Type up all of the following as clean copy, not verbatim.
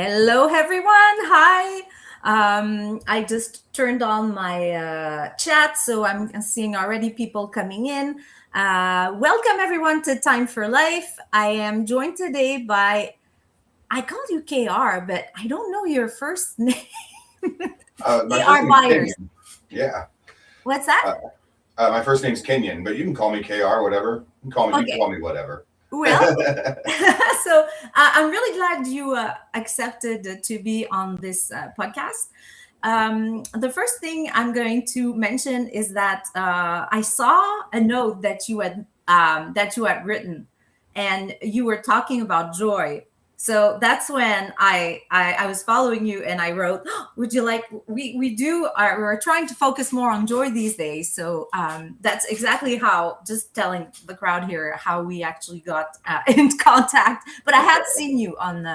Hello, everyone. Hi. I just turned on my chat, so I'm seeing already people coming in. Welcome, everyone, to Time for Life. I am joined today by, I called you KR, but I don't know your first name. My first KR name's Byers. Kenyon. Yeah. What's that? Uh, my first name's Kenyon, but you can call me KR, whatever. You can Okay. call me whatever. Well, so I'm really glad you accepted to be on this podcast. The first thing I'm going to mention is that I saw a note that you had written, and you were talking about joy. So that's when I was following you, and I wrote, "Oh, would you like we're trying to focus more on joy these days." So that's exactly how, just telling the crowd here how we actually got in contact. But I had seen you on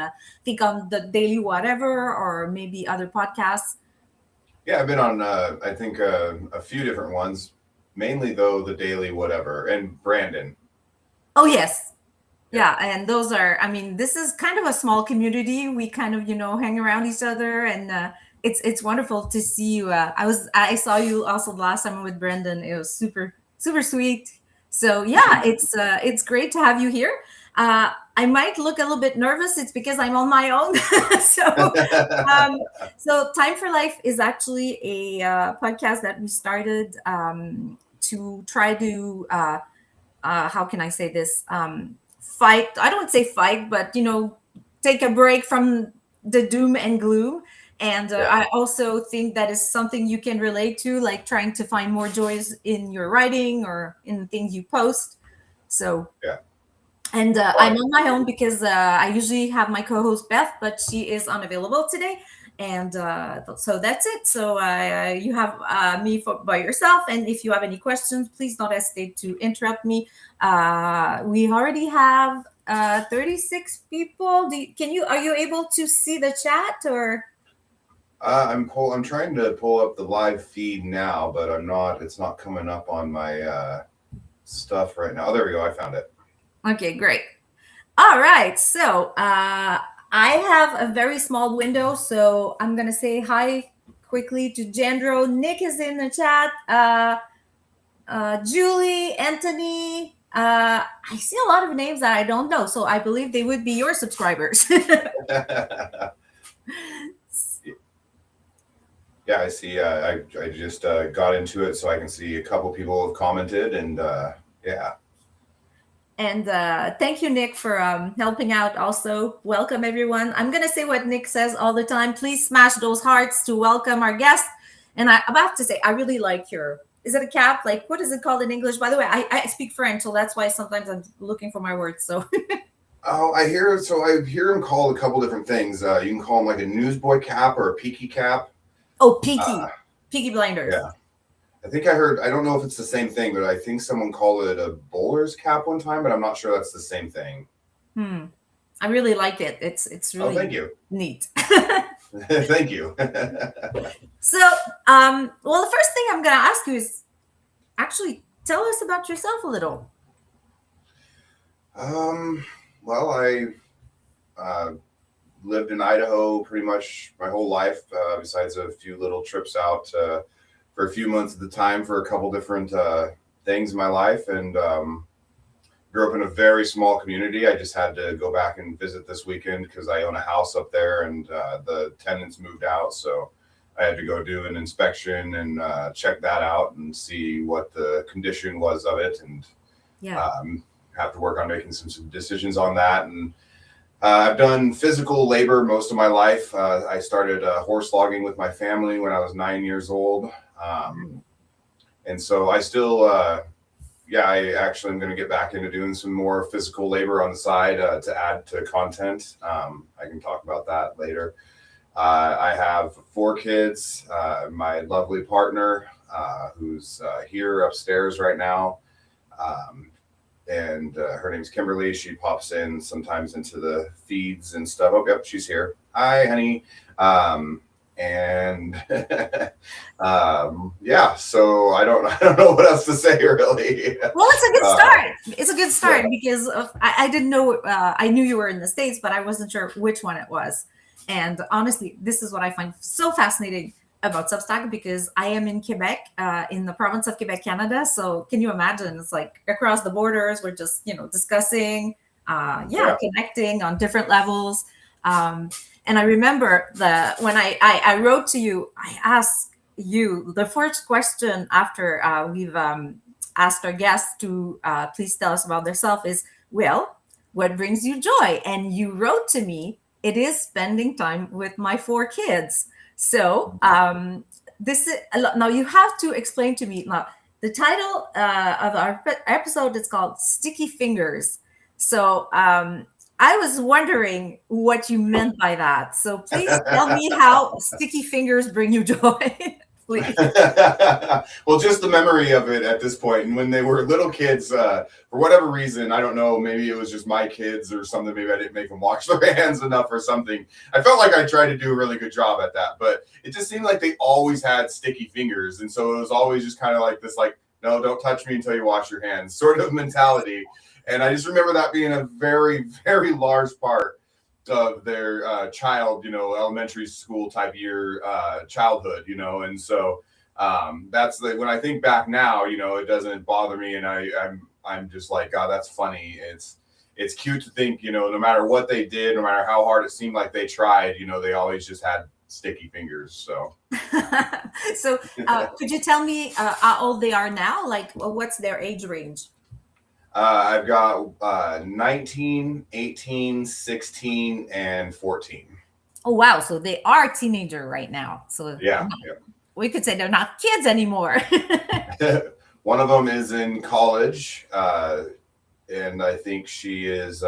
think on the Daily Whatever or maybe other podcasts. Yeah, I've been on, I think, a few different ones, mainly, though, the Daily Whatever and Brandon. Oh yes. Yeah. Yeah, and those are, I mean, this is kind of a small community. We kind of, hang around each other, and it's wonderful to see you. I saw you also last time with Brendan. It was super super sweet. So yeah, it's great to have you here. I might look a little bit nervous. It's because I'm on my own. so um, so Time for Life is actually a podcast that we started to try to how can I say this? Fight. I don't say fight, but take a break from the doom and gloom. And Yeah. I also think that is something you can relate to, like trying to find more joys in your writing or in things you post. So, Yeah. and I'm Well, on my own because I usually have my co-host Beth, but she is unavailable today, and so that's it. So you have me by yourself, and if you have any questions, please don't hesitate to interrupt me. We already have 36 people. Are you able to see the chat or? I'm trying to pull up the live feed now, but I'm not. It's not coming up on my stuff right now. Oh, there we go. I found it. Okay, great. All right, so I have a very small window, so I'm gonna say hi quickly to Jandro. Nick is in the chat. Julie, Anthony. I see a lot of names that I don't know, so I believe they would be your subscribers. Yeah, I see. I just got into it, so I can see a couple people have commented, and yeah. And thank you, Nick, for helping out also. Welcome, everyone. I'm going to say what Nick says all the time. Please smash those hearts to welcome our guest. And I'm about to say, I really like your, is it a cap? Like, what is it called in English? By the way, I speak French, so that's why sometimes I'm looking for my words. So, Oh, I hear. So I hear him called a couple different things. You can call him like a newsboy cap or a peaky cap. oh, Uh, Peaky Blinders. yeah, I think I heard. I don't know if it's the same thing, but I think someone called it a bowler's cap one time, but I'm not sure that's the same thing. Hmm. I really like it. It's Oh, really thank you. neat. Thank you. So, well, the first thing I'm going to ask you is actually tell us about yourself a little. um, well, I uh, lived in Idaho pretty much my whole life, besides a few little trips out for a few months at the time for a couple different things in my life, and grew up in a very small community. I just had to go back and visit this weekend because I own a house up there, and the tenants moved out, so I had to go do an inspection and check that out and see what the condition was of it, and Yeah. have to work on making some decisions on that. And I've done physical labor most of my life. I started horse logging with my family when I was 9 years old. And so I still, yeah, I actually am going to get back into doing some more physical labor on the side to add to content. I can talk about that later. I have 4 kids, my lovely partner, who's here upstairs right now. And her name's Kimberly. She pops in sometimes into the feeds and stuff. Oh, yep, she's here. Hi, honey. And yeah, so I don't know what else to say really. Well, it's a good start. It's a good start Yeah. because I didn't know. I knew you were in the States, but I wasn't sure which one it was. And honestly, this is what I find so fascinating about Substack, because I am in Quebec, in the province of Quebec, Canada. So can you imagine? It's like across the borders. We're just, discussing, Yeah. connecting on different levels. And I remember when I wrote to you, I asked you the first question after we've asked our guests to please tell us about themselves is, well, what brings you joy? And you wrote to me, it is spending time with my 4 kids. So this is now you have to explain to me now. The title of our episode is called Sticky Fingers. So I was wondering what you meant by that. So please tell me how sticky fingers bring you joy. Please. Well, just the memory of it at this point. And when they were little kids, for whatever reason, I don't know, maybe it was just my kids or something. Maybe I didn't make them wash their hands enough or something. I felt like I tried to do a really good job at that, but it just seemed like they always had sticky fingers. And so it was always just kind of like this, like, no, don't touch me until you wash your hands sort of mentality. And I just remember that being a very, very large part of their child, elementary school type year childhood, and so that's when I think back now, it doesn't bother me, and I'm just like, God, that's funny. It's cute to think, no matter what they did, no matter how hard it seemed like they tried, they always just had sticky fingers. So so could you tell me how old they are now? Like, what's their age range? I've got 19, 18, 16, and 14. Oh, wow. So they are a teenager right now. So yeah. We could say they're not kids anymore. One of them is in college, and I think she is,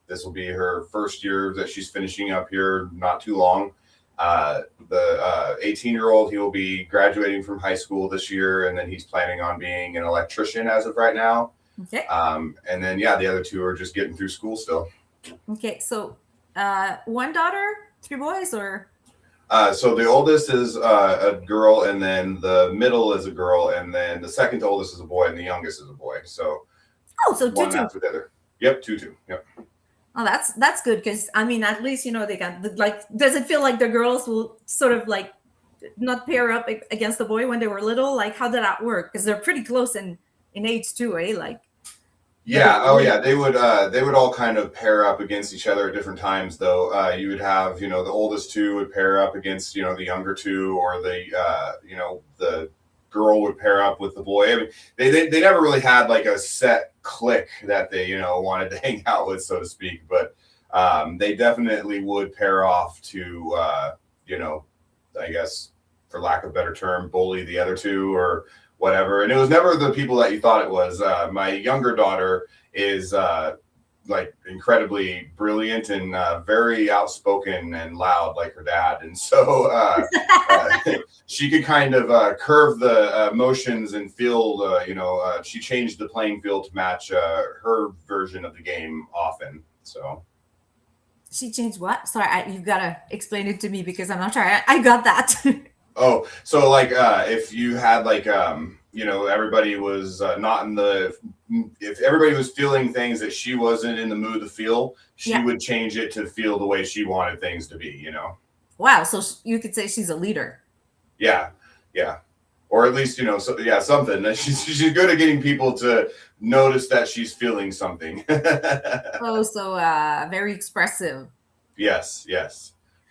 this will be her first year that she's finishing up here, not too long. The 18-year-old, he will be graduating from high school this year, and then he's planning on being an electrician as of right now. Okay. And then, the other two are just getting through school still. Okay. So one daughter, 3 boys, or? So the oldest is a girl, and then the middle is a girl, and then the second oldest is a boy, and the youngest is a boy. So so one after the other. Yep, two. Yep. Oh, that's good, because I mean, at least they got like. Does it feel like the girls will sort of like not pair up against the boy when they were little? Like, how did that work? Because they're pretty close in age too, eh? Like. Yeah. Oh, yeah. They would all kind of pair up against each other at different times, though. You would have, the oldest two would pair up against, the younger two, or the girl would pair up with the boy. I mean, they never really had like a set clique that they, wanted to hang out with, so to speak. But they definitely would pair off to, I guess, for lack of a better term, bully the other two or whatever. And it was never the people that you thought it was. My younger daughter is like incredibly brilliant and very outspoken and loud like her dad. And so she could kind of curve the emotions and feel, she changed the playing field to match her version of the game often. So. She changed what? Sorry, you've got to explain it to me, because I'm not sure I got that. Oh, so like if you had like everybody was not in the, if everybody was feeling things that she wasn't in the mood to feel, she would change it to feel the way she wanted things to be, Wow, so you could say she's a leader. Yeah, or at least something. She's good at getting people to notice that she's feeling something. Oh, so very expressive. Yes,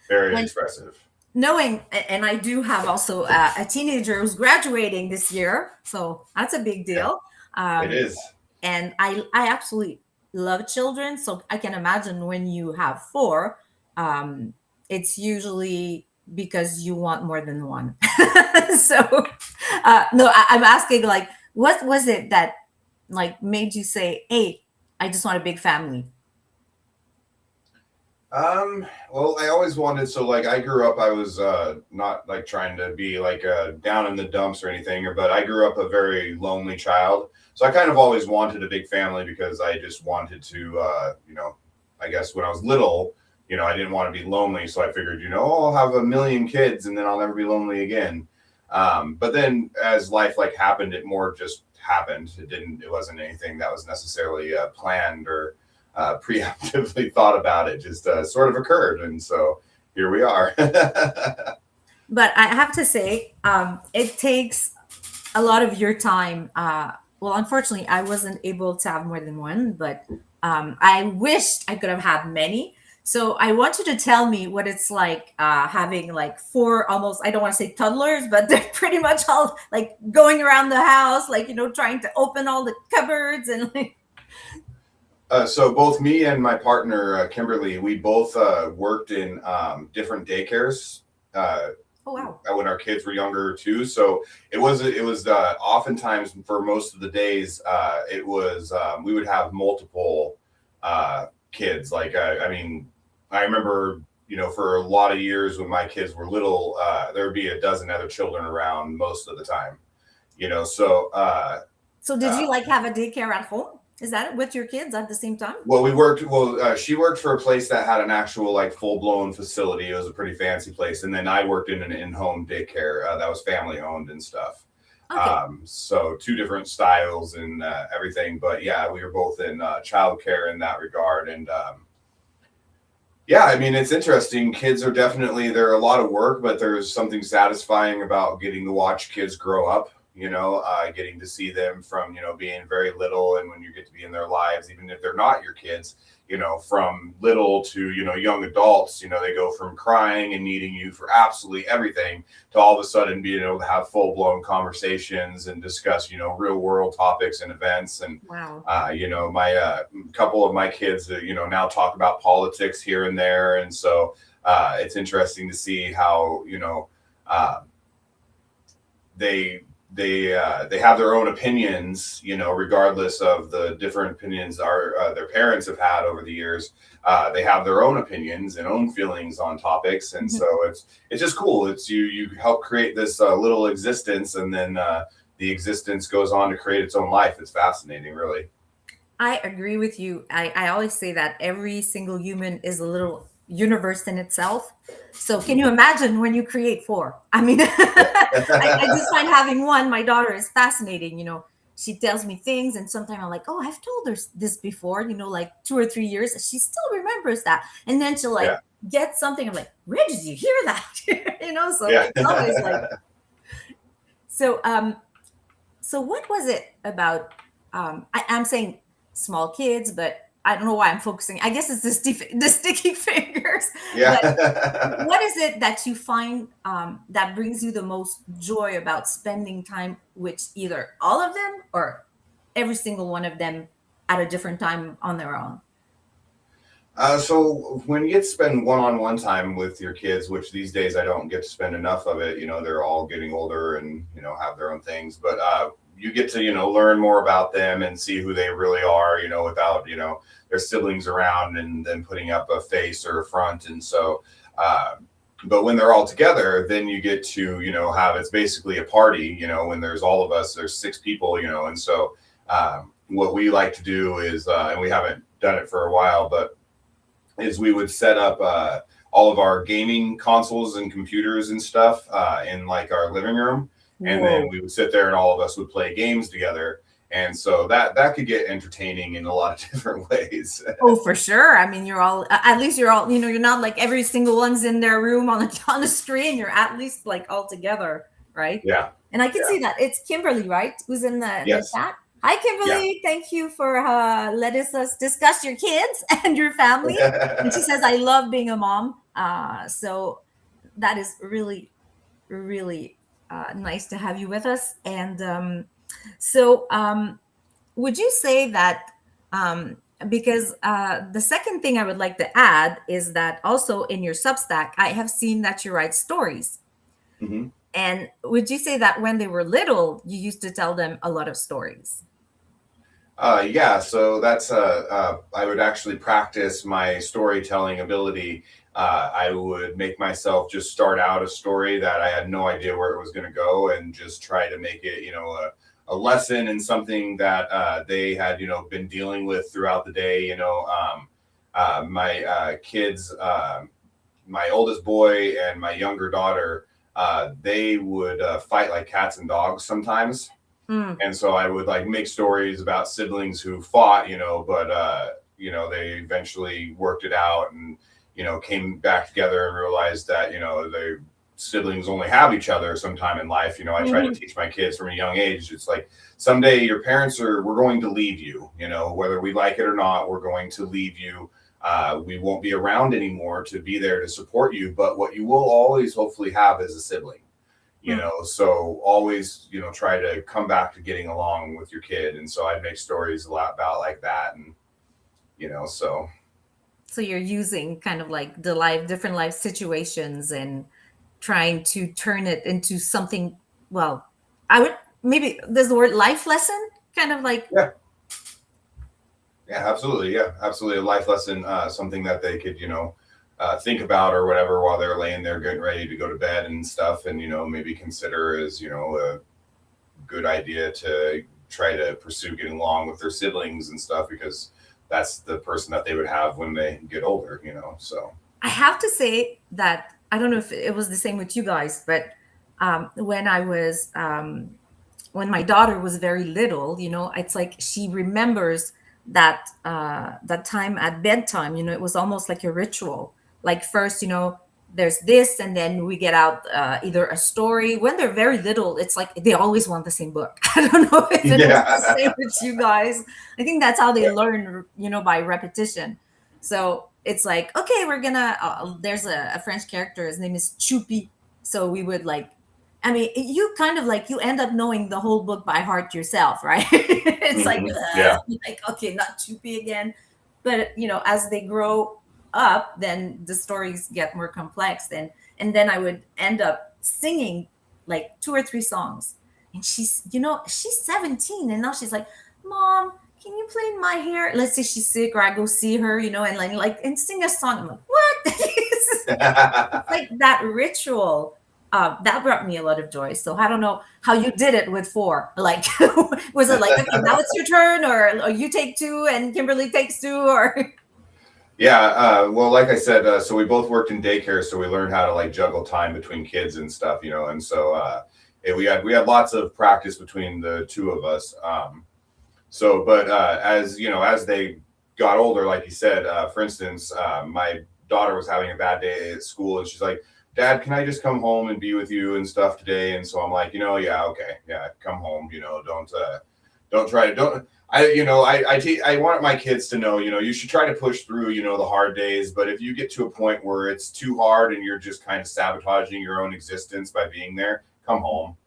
very expressive. Knowing, and I do have also a teenager who's graduating this year, so that's a big deal. It is. And I absolutely love children, so I can imagine when you have 4, it's usually because you want more than one. So no, I'm asking, like, what was it that like made you say, hey, I just want a big family? Well, I always wanted, so like I grew up, I was not like trying to be like down in the dumps or anything, but I grew up a very lonely child. So I kind of always wanted a big family because I just wanted to, I guess when I was little, I didn't want to be lonely. So I figured, I'll have 1 million kids and then I'll never be lonely again. But then as life like happened, it more just happened. It wasn't anything that was necessarily planned or preemptively thought about. It just sort of occurred. And so here we are. But I have to say, it takes a lot of your time. Well, unfortunately, I wasn't able to have more than one, but I wished I could have had many. So I want you to tell me what it's like having like four almost, I don't want to say toddlers, but they're pretty much all like going around the house, like, trying to open all the cupboards and like. So both me and my partner, Kimberly, we both worked in different daycares. Oh, wow. When our kids were younger too. So it was oftentimes for most of the days, it was we would have multiple kids. Like I mean, I remember for a lot of years when my kids were little, there would be a dozen other children around most of the time. So did you like have a daycare at home? Is that with your kids at the same time? Well, she worked for a place that had an actual like full blown facility. It was a pretty fancy place. And then I worked in an in-home daycare that was family owned and stuff. Okay. So two different styles and everything. But yeah, we were both in childcare in that regard. And yeah, I mean, it's interesting. Kids are they're a lot of work, but there's something satisfying about getting to watch kids grow up. Getting to see them from, being very little, and when you get to be in their lives, even if they're not your kids, from little to, young adults, they go from crying and needing you for absolutely everything to all of a sudden being able to have full blown conversations and discuss, real world topics and events. And, wow. My couple of my kids, now talk about politics here and there. And so it's interesting to see how, they have their own opinions, regardless of the different opinions their parents have had over the years. They have their own opinions and own feelings on topics, and so it's just cool. It's you help create this little existence, and then the existence goes on to create its own life. It's fascinating, really. I agree with you. I always say that every single human is a little universe in itself. So can you imagine when you create four? I mean, I just find having one, my daughter is fascinating. She tells me things, and sometimes I'm like, oh, I've told her this before, like 2 or 3 years. She still remembers that. And then she'll get something. I'm like, where did you hear that? So it's always like, so what was it about? I'm saying small kids, but I don't know why I'm focusing. I guess it's the sticky fingers. Yeah. But what is it that you find that brings you the most joy about spending time with either all of them or every single one of them at a different time on their own? So when you get to spend one-on-one time with your kids, which these days I don't get to spend enough of it, they're all getting older and, have their own things, but you get to, learn more about them and see who they really are, without, their siblings around and then putting up a face or a front. And so, but when they're all together, then you get to, it's basically a party, when there's all of us, there's 6 people, and so what we like to do is, and we haven't done it for a while, but is we would set up all of our gaming consoles and computers and stuff in like our living room. And then we would sit there and all of us would play games together. And so that could get entertaining in a lot of different ways. Oh, for sure. I mean, at least you're all, you're not like every single one's in their room on the screen. You're at least like all together, right? Yeah. And I can see that. It's Kimberly, right? Who's in the chat? Hi, Kimberly. Yeah. Thank you for letting us discuss your kids and your family. And she says, I love being a mom. So that is really, really nice to have you with us. And would you say that, because the second thing I would like to add is that also in your Substack, I have seen that you write stories. Mm-hmm. And would you say that when they were little, you used to tell them a lot of stories? Yeah, so that's I would actually practice my storytelling ability. I would make myself just start out a story that I had no idea where it was going to go, and just try to make it, a lesson and something that they had, been dealing with throughout the day. My kids, my oldest boy and my younger daughter, they would fight like cats and dogs sometimes. And so I would like make stories about siblings who fought, but they eventually worked it out. And, came back together and realized that, they siblings only have each other sometime in life. I try to Mhm. teach my kids from a young age. It's like someday your parents we're going to leave you, whether we like it or not, we're going to leave you. We won't be around anymore to be there to support you. But what you will always hopefully have is a sibling, so always, try to come back to getting along with your kid. And so I'd make stories a lot about like that. And, so. So you're using kind of like the different life situations and trying to turn it into something. Well, I would maybe there's the word life lesson, kind of like. Yeah. Yeah, absolutely. Yeah, absolutely. A life lesson, something that they could, think about or whatever while they're laying there getting ready to go to bed and stuff. And, maybe consider as, a good idea to try to pursue getting along with their siblings and stuff, because that's the person that they would have when they get older, so. I have to say that I don't know if it was the same with you guys, but when I was when my daughter was very little, it's like she remembers that time at bedtime. It was almost like a ritual. Like first, there's this, and then we get out either a story. When they're very little, it's like they always want the same book. I don't know if it was the Yeah. same with you guys. I think that's how they learn, by repetition. So it's like, okay, we're gonna. There's a French character. His name is Choupi. So we would like. I mean, you kind of like you end up knowing the whole book by heart yourself, right? It's like, Yeah. like okay, not Choupi again. But as they grow up, then the stories get more complex. And then I would end up singing like two or three songs. And she's 17, and now she's like, Mom, can you play my hair? Let's say she's sick, or I go see her, and like and sing a song. I'm like, what? It's like that ritual. That brought me a lot of joy. So I don't know how you did it with four. Like, was it like, okay, now it's your turn, or you take two and Kimberly takes two, or? Yeah, well, like I said, so we both worked in daycare, so we learned how to like juggle time between kids and stuff, and so we had lots of practice between the two of us. But as they got older, like you said, for instance, my daughter was having a bad day at school, and she's like, Dad, can I just come home and be with you and stuff today? And so I'm like, yeah, okay, yeah, come home. Don't try to don't. I want my kids to know, you should try to push through, the hard days. But if you get to a point where it's too hard and you're just kind of sabotaging your own existence by being there, come home.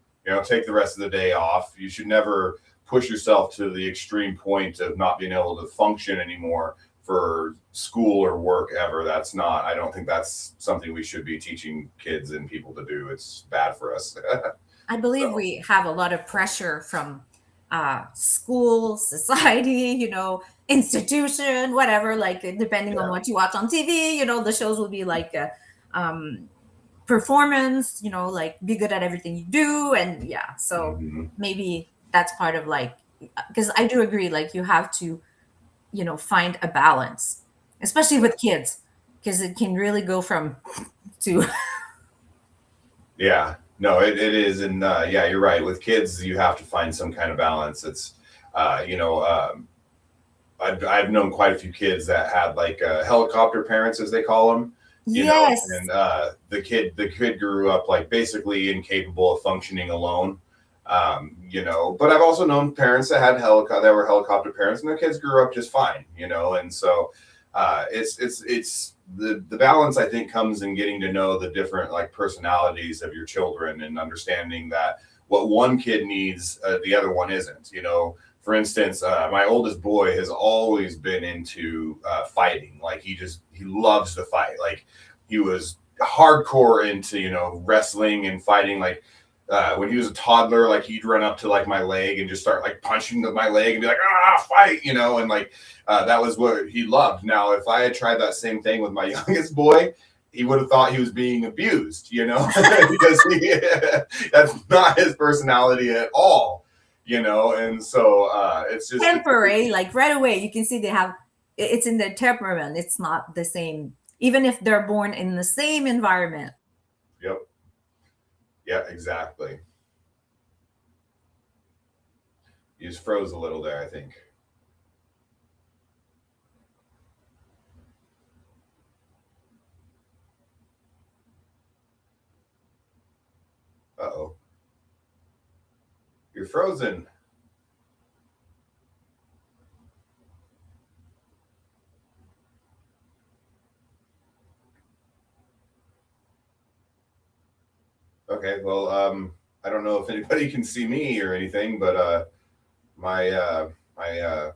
Take the rest of the day off. You should never push yourself to the extreme point of not being able to function anymore for school or work ever. I don't think that's something we should be teaching kids and people to do. It's bad for us. I believe So, we have a lot of pressure from school, society, institution, whatever. Like depending on yeah. what you watch on TV, the shows will be like um, performance. Like be good at everything you do, and yeah. So Hmm. maybe that's part of like because I do agree. Like you have to, find a balance, especially with kids, because it can really go from to. Yeah, no, it is. And yeah, you're right. With kids, you have to find some kind of balance. It's, I've known quite a few kids that had like helicopter parents, as they call them, Yes. and the kid grew up like basically incapable of functioning alone. But I've also known parents that were helicopter parents, and their kids grew up just fine, and so it's the balance, I think, comes in getting to know the different like personalities of your children and understanding that what one kid needs, the other one isn't. For instance, my oldest boy has always been into fighting. Like he loves to fight. Like he was hardcore into wrestling and fighting. Like when he was a toddler, like he'd run up to like my leg and just start like punching my leg and be like, fight, and like that was what he loved. Now, if I had tried that same thing with my youngest boy, he would have thought he was being abused, because that's not his personality at all, and so it's just, Temporary, like right away, you can see they have it's in their temperament. It's not the same, even if they're born in the same environment. yep, yeah, exactly. You just froze a little there, I think. Uh-oh. You're frozen. Okay, well, I don't know if anybody can see me or anything, but my my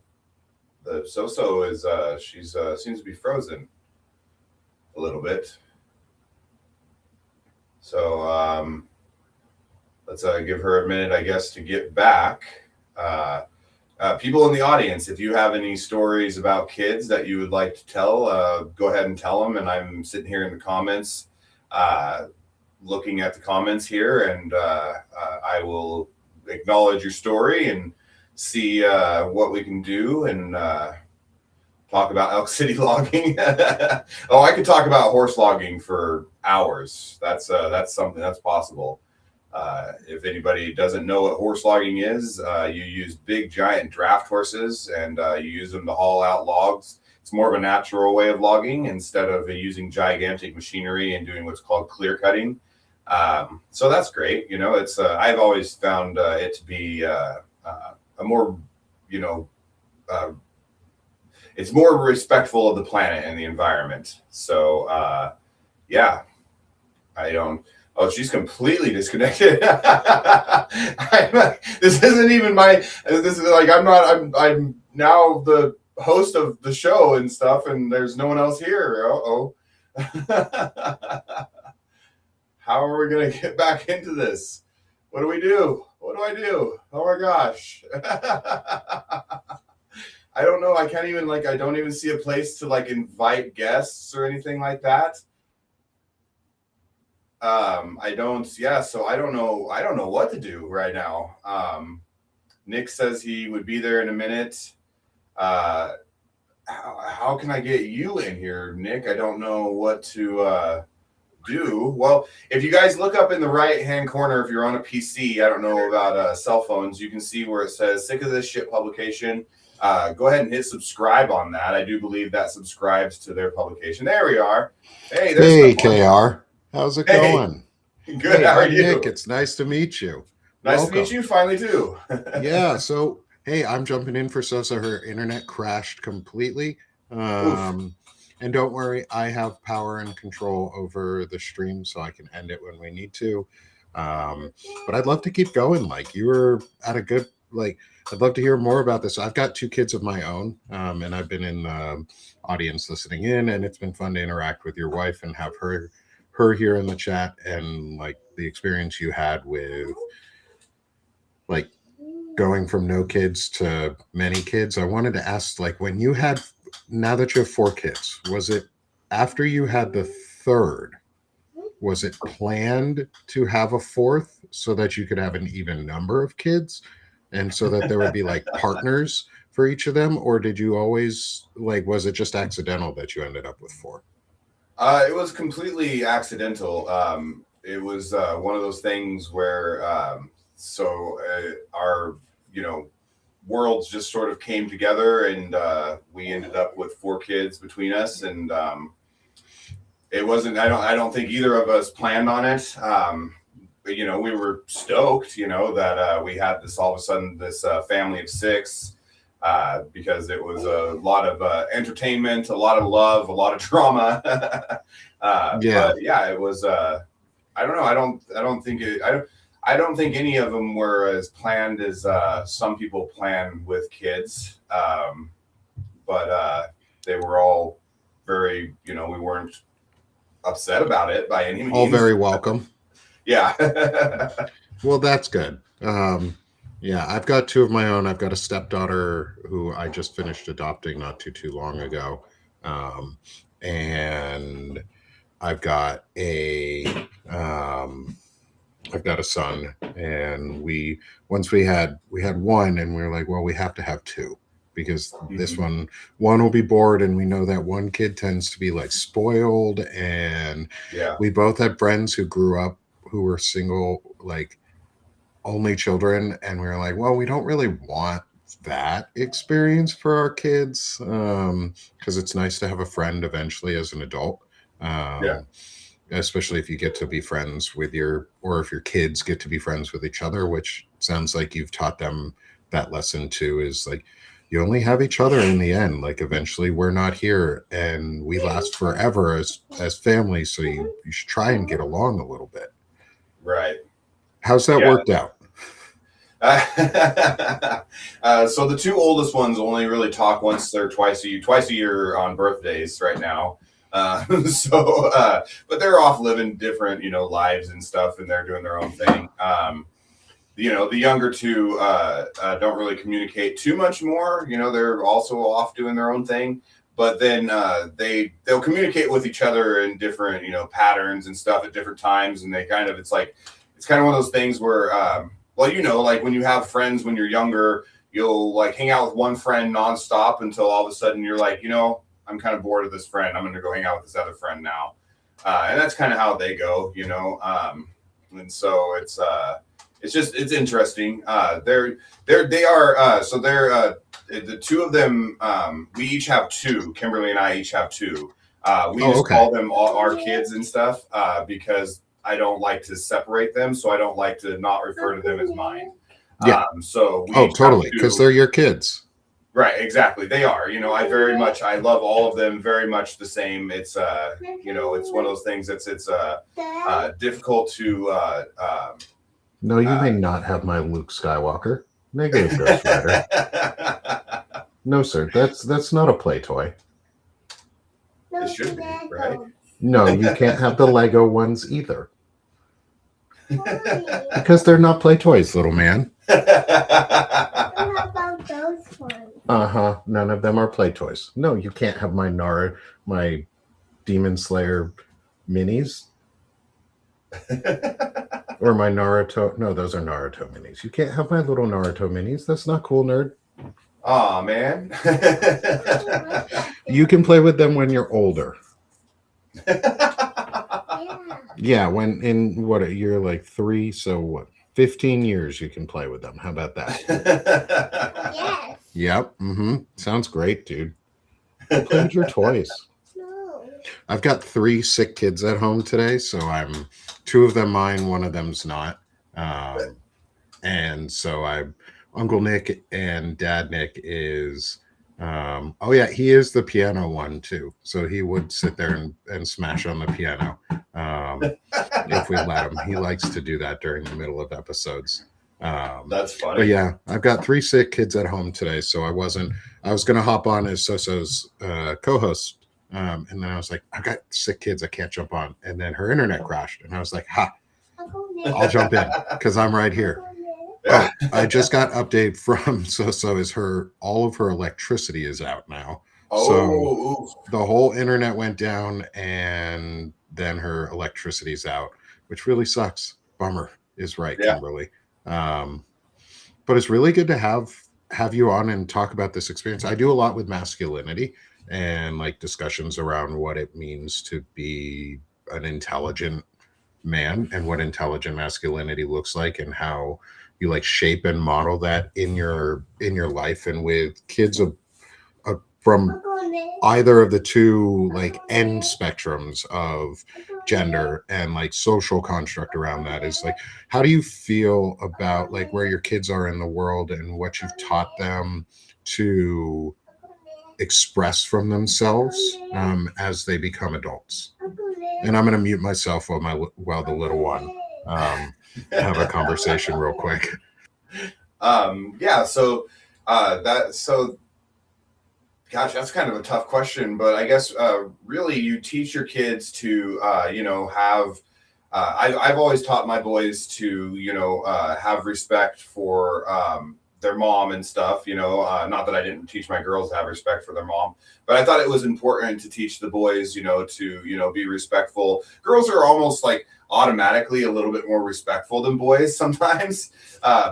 the Soso is she's seems to be frozen a little bit. So let's give her a minute, I guess, to get back. People in the audience, if you have any stories about kids that you would like to tell, go ahead and tell them. And I'm sitting here in the comments, looking at the comments here, and I will acknowledge your story and see what we can do and talk about Elk City logging. Oh, I could talk about horse logging for hours. That's something that's possible. If anybody doesn't know what horse logging is, you use big giant draft horses and you use them to haul out logs. It's more of a natural way of logging instead of using gigantic machinery and doing what's called clear cutting. So that's great. It's I've always found it to be a more, it's more respectful of the planet and the environment. So yeah, I don't. Oh, she's completely disconnected. This isn't even my. This is like I'm now the host of the show and stuff, and there's no one else here. Uh-oh. How are we gonna get back into this? What do we do? What do I do? Oh my gosh. I don't know. I can't even I don't even see a place to invite guests or anything like that. I don't, yeah, so I don't know what to do right now. Nick says he would be there in a minute. How can I get you in here, Nick? I don't know what to do. Well, if you guys look up in the right hand corner, if you're on a PC, I don't know about cell phones, you can see where it says Sick of This Shit publication. Go ahead and hit subscribe on that. I do believe that subscribes to their publication. There we are. Hey, there's KR. How's it going? Good. Hey, how are you? Nick, it's nice to meet you. Nice to meet you finally too. Yeah. So, hey, I'm jumping in for Soso. Her internet crashed completely. And don't worry, I have power and control over the stream, so I can end it when we need to. But I'd love to keep going. You were at a good, I'd love to hear more about this. I've got 2 kids of my own, and I've been in the audience listening in, and it's been fun to interact with your wife and have her here in the chat, and the experience you had with going from no kids to many kids. I wanted to ask, when you had, now that you have 4 kids, was it after you had the 3rd, was it planned to have a 4th so that you could have an even number of kids and so that there would be partners for each of them? Or did you always was it just accidental that you ended up with 4? It was completely accidental. It was one of those things where our worlds just sort of came together, and we ended up with 4 kids between us, and it wasn't. I don't think either of us planned on it. But we were stoked, that we had this all of a sudden this family of 6. Because it was a lot of entertainment, a lot of love, a lot of drama. Yeah. But yeah, it was. I don't know. I don't think any of them were as planned as some people plan with kids. But they were all very. We weren't upset about it by any means. All very welcome. Yeah. Well, that's good. Yeah, I've got 2 of my own. I've got a stepdaughter who I just finished adopting not too long ago. And I've got a son, and we had 1, and we were like, well, we have to have 2 because this one will be bored, and we know that one kid tends to be spoiled, and we both had friends who grew up who were single, only children, and we were like, well, we don't really want that experience for our kids, because it's nice to have a friend eventually as an adult. especially if you get to be friends with or if your kids get to be friends with each other, which sounds like you've taught them that lesson too, is like, you only have each other in the end. Like eventually we're not here and we last forever as family. So you should try and get along a little bit. Right. How's that worked out? So the two oldest ones only really talk once or twice a year on birthdays right now. But they're off living different, lives and stuff, and they're doing their own thing. The younger two don't really communicate too much more. They're also off doing their own thing. But then they'll communicate with each other in different, patterns and stuff at different times. And it's kind of one of those things where, like when you have friends when you're younger, you'll like hang out with one friend nonstop until all of a sudden you're like, I'm kind of bored of this friend. I'm going to go hang out with this other friend now. And that's kind of how they go, and so it's interesting. They're the two of them. We each have two. Kimberly and I each have two. We just call them all our kids and stuff because I don't like to separate them, so I don't like to not refer to them as mine. Yeah. Totally, because they're your kids. Right, exactly. They are. I love all of them very much the same. It's it's one of those things that's difficult to. No, you may not have my Luke Skywalker. Negative Ghost Rider. No, sir. That's not a play toy. It should be, right? No, you can't have the Lego ones either. Because they're not play toys, little man. What about those ones? None of them are play toys. No, you can't have my Demon Slayer minis. Or my Naruto. No, those are Naruto minis. You can't have my little Naruto minis. That's not cool, nerd. Aw, man. You can play with them when you're older. Yeah, when you're like 3, so what? 15 years you can play with them. How about that? Yes. Yep. Sounds great, dude. Go play with your toys. No. I've got 3 sick kids at home today, so 2 of them mine, one of them's not. And so Uncle Nick and Dad Nick is he is the piano one too. So he would sit there and smash on the piano if we let him. He likes to do that during the middle of episodes. That's funny. But yeah, I've got 3 sick kids at home today, so I was going to hop on as Soso's co-host. And then I was like, I've got sick kids, I can't jump on. And then her internet crashed. And I was like, I'll jump in because I'm right here. Oh, I just got update from Soso is all of her electricity is out now. So the whole internet went down and then her electricity's out, which really sucks. Bummer is right, Yeah. Kimberly. But it's really good to have you on and talk about this experience. I do a lot with masculinity and like discussions around what it means to be an intelligent man and what intelligent masculinity looks like and how you like shape and model that in your life and with kids from either of the two like end spectrums of gender and like social construct around that. Is like, how do you feel about like where your kids are in the world and what you've taught them to express from themselves as they become adults? And I'm going to mute myself while the little one have a conversation real quick. Gosh, that's kind of a tough question, but I guess really you teach your kids to have I've always taught my boys to have respect for their mom and stuff, not that I didn't teach my girls to have respect for their mom, but I thought it was important to teach the boys, to be respectful. Girls are almost like automatically a little bit more respectful than boys sometimes.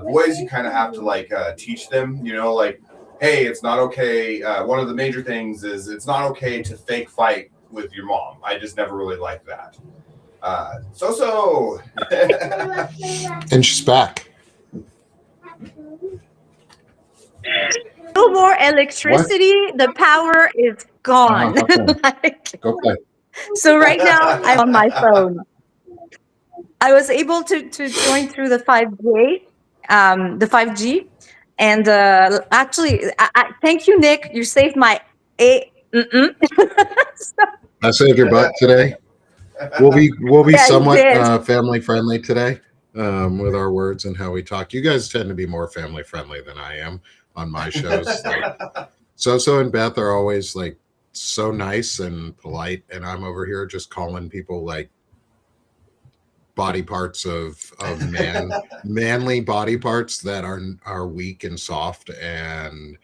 Boys, you kind of have to like teach them, like, hey, it's not okay. One of the major things is it's not okay to fake fight with your mom. I just never really liked that. Soso. And she's back. No more electricity. The power is gone. Go play. So right now I'm on my phone. I was able to join through the 5G, and actually, thank you, Nick. You saved my a. I saved your butt today. We'll be Yeah, you somewhat did. family friendly today with our words and how we talk. You guys tend to be more family friendly than I am on my shows. Like Soso and Beth are always like so nice and polite, and I'm over here just calling people like body parts of manly body parts that are weak and soft, and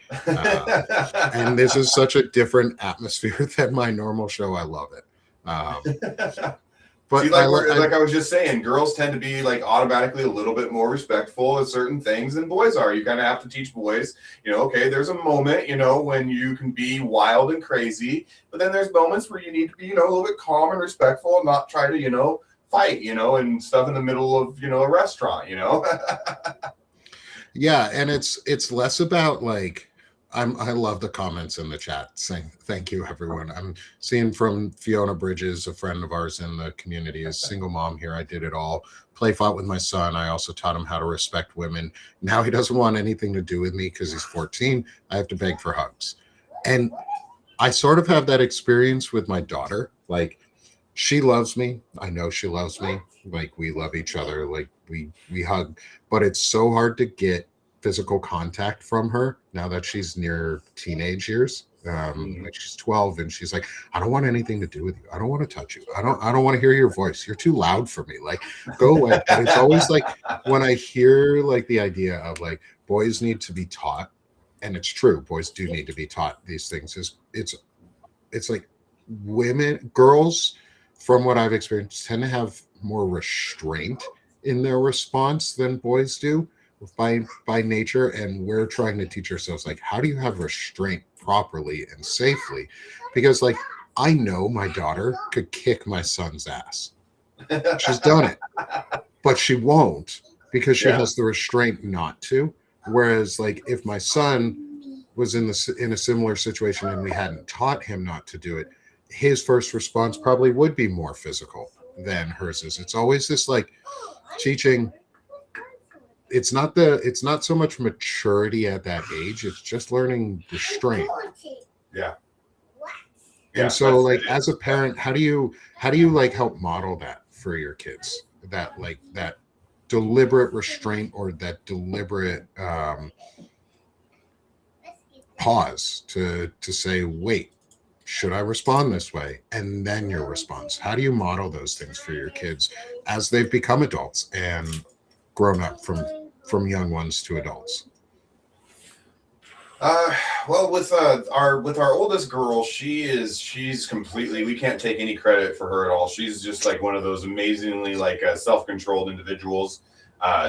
this is such a different atmosphere than my normal show. I love it. But See, like I was just saying, girls tend to be like automatically a little bit more respectful of certain things than boys are. You kind of have to teach boys, okay, there's a moment, when you can be wild and crazy, but then there's moments where you need to be, a little bit calm and respectful and not try to, fight, and stuff in the middle of, a restaurant, Yeah, and it's less about like I love the comments in the chat saying thank you everyone. I'm seeing from Fiona Bridges, a friend of ours in the community, is single mom here. I did it all. Play fought with my son. I also taught him how to respect women. Now he doesn't want anything to do with me because he's 14. I have to beg for hugs. And I sort of have that experience with my daughter. Like, she loves me. I know she loves me. Like, we love each other. Like, we hug. But it's so hard to get physical contact from her now that she's near teenage years. Like, she's 12 and she's like, I don't want anything to do with you. I don't want to touch you. I don't want to hear your voice. You're too loud for me. Like, go away. But it's always like when I hear like the idea of like boys need to be taught, and it's true, boys do need to be taught these things, is it's like girls, from what I've experienced, tend to have more restraint in their response than boys do by nature. And we're trying to teach ourselves, like, how do you have restraint properly and safely? Because like, I know my daughter could kick my son's ass. She's done it, but she won't because she has the restraint not to. Whereas like, if my son was in a similar situation and we hadn't taught him not to do it, his first response probably would be more physical than hers is. It's always this like teaching. It's not so much maturity at that age. It's just learning restraint. Yeah. And so like, as a parent, how do you like help model that for your kids? That like that deliberate restraint, or that deliberate pause to say, wait, should I respond this way? And then your response. How do you model those things for your kids as they've become adults and grown up from young ones to adults? Well, with our oldest girl, she's completely, we can't take any credit for her at all. She's just like one of those amazingly like self-controlled individuals.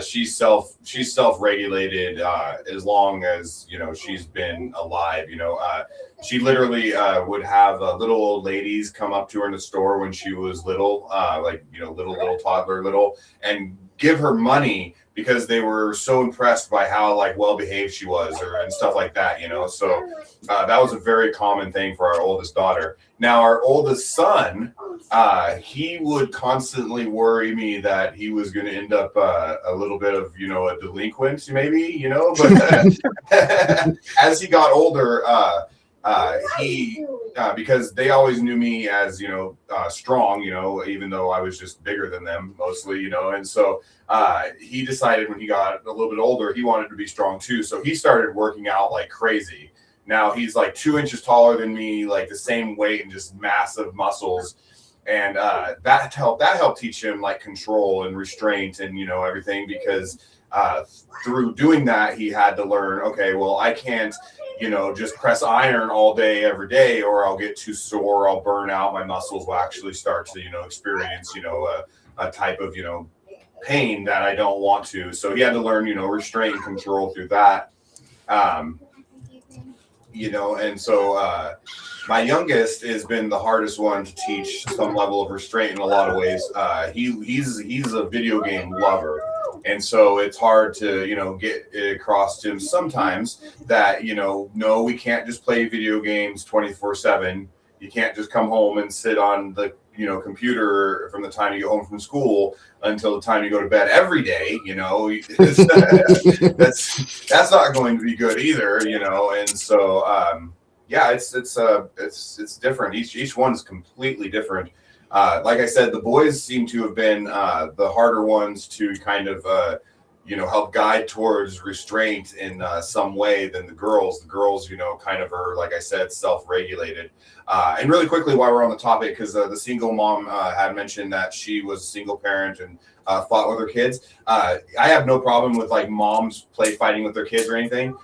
She's self-regulated as long as she's been alive. She literally would have little old ladies come up to her in the store when she was little, little toddler, and give her money because they were so impressed by how like well behaved she was, and stuff like that. So that was a very common thing for our oldest daughter. Now our oldest son, he would constantly worry me that he was going to end up a little bit of a delinquent, maybe, but as he got older, he because they always knew me as strong, even though I was just bigger than them mostly, and so he decided when he got a little bit older he wanted to be strong too, so he started working out like crazy. Now he's like 2 inches taller than me, like the same weight and just massive muscles, and that helped teach him like control and restraint and everything, because through doing that he had to learn, okay, well, I can't just press iron all day every day, or I'll get too sore, I'll burn out, my muscles will actually start to experience a type of pain that I don't want to. So he had to learn restraint and control through that. And so my youngest has been the hardest one to teach some level of restraint in a lot of ways. He's a video game lover. And so it's hard to, get it across to him sometimes that, no, we can't just play video games 24/7. You can't just come home and sit on the computer from the time you get home from school until the time you go to bed every day, that's not going to be good either, and so it's different. Each one's completely different. Like I said, the boys seem to have been the harder ones to kind of help guide towards restraint in some way than the girls. The girls, kind of are, like I said, self-regulated. And really quickly, while we're on the topic, because the single mom had mentioned that she was a single parent and fought with her kids. I have no problem with like moms play fighting with their kids or anything.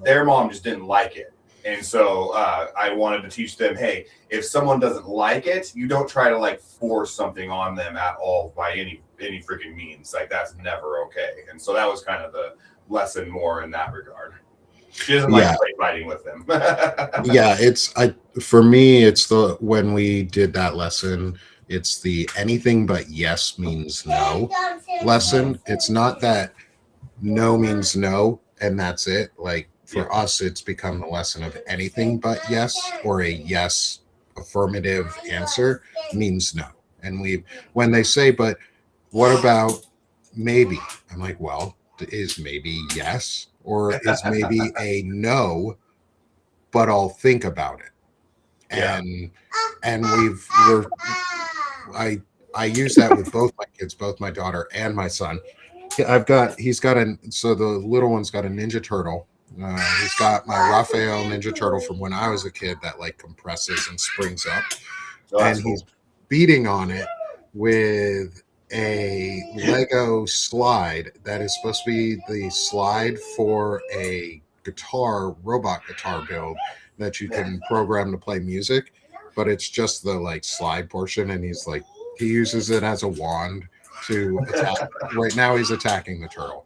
Their mom just didn't like it. And so I wanted to teach them, hey, if someone doesn't like it, you don't try to like force something on them at all by any freaking means. Like that's never okay. And so that was kind of the lesson more in that regard. She doesn't like play fighting with them. Yeah, for me, it's when we did that lesson, it's the anything but yes means no lesson. It's not that no means no and that's it. Like for us, it's become the lesson of anything but yes, or a yes affirmative answer means no. And when they say, but what about maybe? I'm like, well, is maybe yes, or is maybe a no, but I'll think about it. And I use that with both my kids, both my daughter and my son. So the little one's got a Ninja Turtle. He's got my Raphael Ninja Turtle from when I was a kid that like compresses and springs up. And cool. He's beating on it with a Lego slide that is supposed to be the slide for a robot guitar build that you can program to play music, but it's just the like slide portion, and he uses it as a wand to attack. Right now he's attacking the turtle.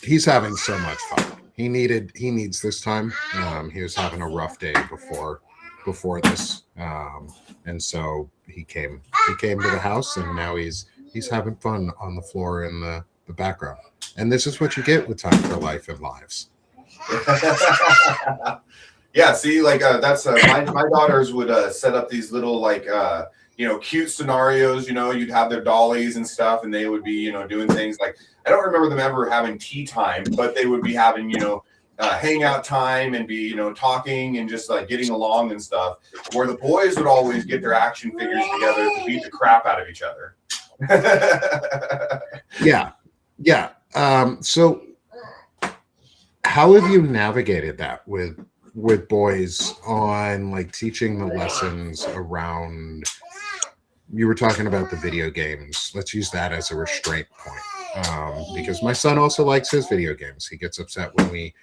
He's having so much fun. He needs this time. He was having a rough day before this, and so he came to the house, and now he's having fun on the floor in the background. And this is what you get with Time for Life and Lives. Yeah, see, like that's my daughters would set up these little like cute scenarios. You'd have their dollies and stuff, and they would be doing things like, I don't remember them ever having tea time, but they would be having hangout time and be talking and just like getting along and stuff, where the boys would always get their action figures together to beat the crap out of each other. Yeah. So how have you navigated that with boys on like teaching the lessons around, you were talking about the video games. Let's use that as a restraint point. Because my son also likes his video games. He gets upset when we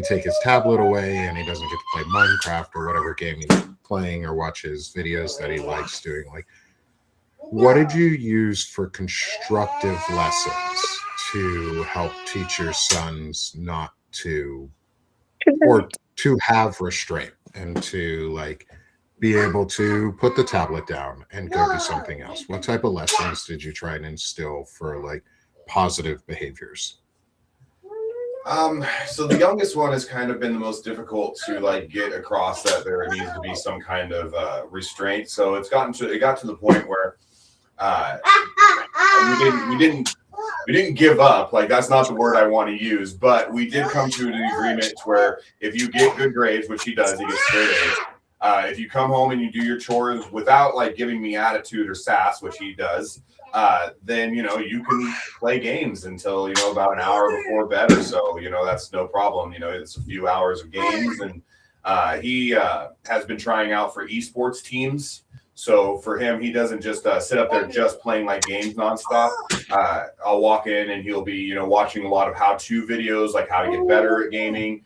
take his tablet away and he doesn't get to play Minecraft or whatever game he's playing, or watch his videos that he likes doing. Like, what did you use for constructive lessons to help teach your sons not to, or to have restraint and to like be able to put the tablet down and go do something else? What type of lessons did you try and instill for like positive behaviors? So the youngest one has kind of been the most difficult to like get across that there needs to be some kind of restraint. So it got to the point where we didn't give up. Like, that's not the word I want to use, but we did come to an agreement where if you get good grades, which he does, he gets straight A's. If you come home and you do your chores without like giving me attitude or sass, which he does, then you can play games until about an hour before bed or so. That's no problem. It's a few hours of games, and he has been trying out for esports teams. So for him, he doesn't just sit up there just playing like games nonstop. I'll walk in and he'll be watching a lot of how-to videos, like how to get better at gaming.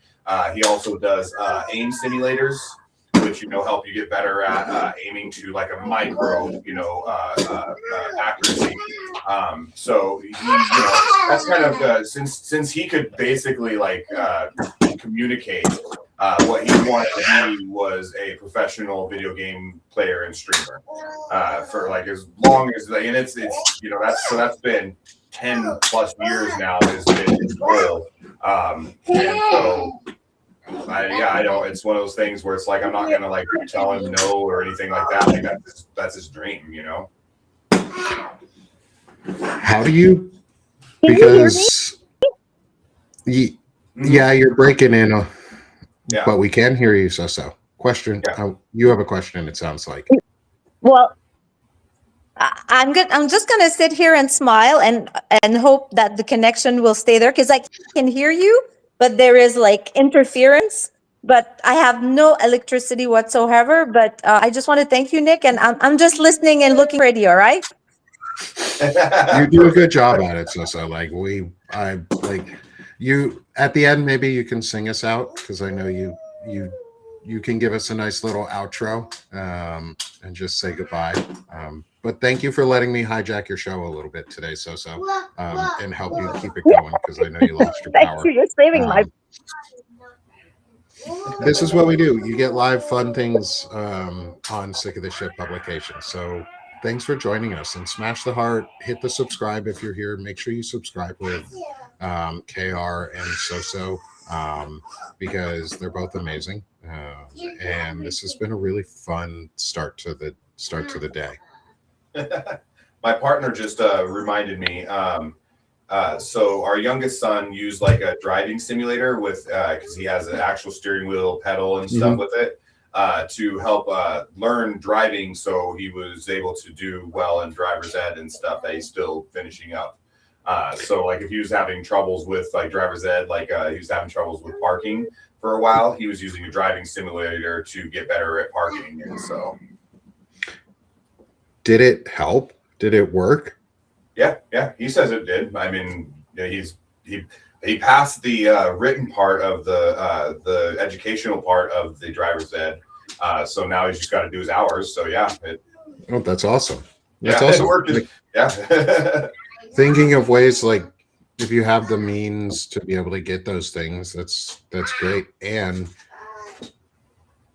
He also does aim simulators, which help you get better at aiming to like a micro accuracy. So he, that's kind of since he could basically like communicate, what he wanted to be was a professional video game player and streamer for like as long as, and it's that's been 10 plus years now has been his goal. And so I don't. It's one of those things where it's like I'm not gonna like tell him no or anything like that. Like that's his dream, you know. How do you? Can you hear me? Because yeah, you're breaking in, Yeah. but we can hear you. So question. Yeah. You have a question. It sounds like. Well, I'm good. I'm just gonna sit here and smile and hope that the connection will stay there because I can hear you, but there is like interference. But I have no electricity whatsoever. But I just want to thank you, Nick, and I'm just listening and looking ready. All right. You do a good job at it, so like I like you at the end. Maybe you can sing us out because I know you can give us a nice little outro and just say goodbye. But thank you for letting me hijack your show a little bit today, so and help you keep it going because I know you lost your power. Thank you. You're saving my. This is what we do. You get live fun things on Sick of the Shit publication. So thanks for joining us and smash the heart, hit the subscribe if you're here. Make sure you subscribe with KR and Soso because they're both amazing. And this has been a really fun start to the day. My partner just reminded me. So our youngest son used like a driving simulator with because he has an actual steering wheel, pedal, and stuff with it to help learn driving. So he was able to do well in driver's ed and stuff that he's still finishing up. So like if he was having troubles with like driver's ed, like he was having troubles with parking for a while, he was using a driving simulator to get better at parking. And so, did it help? Did it work? Yeah, he says it did. I mean, he passed the written part of the educational part of the driver's ed. So now he's just got to do his hours. So yeah, that's awesome. That's awesome. It worked. Yeah. Thinking of ways like if you have the means to be able to get those things, that's great. And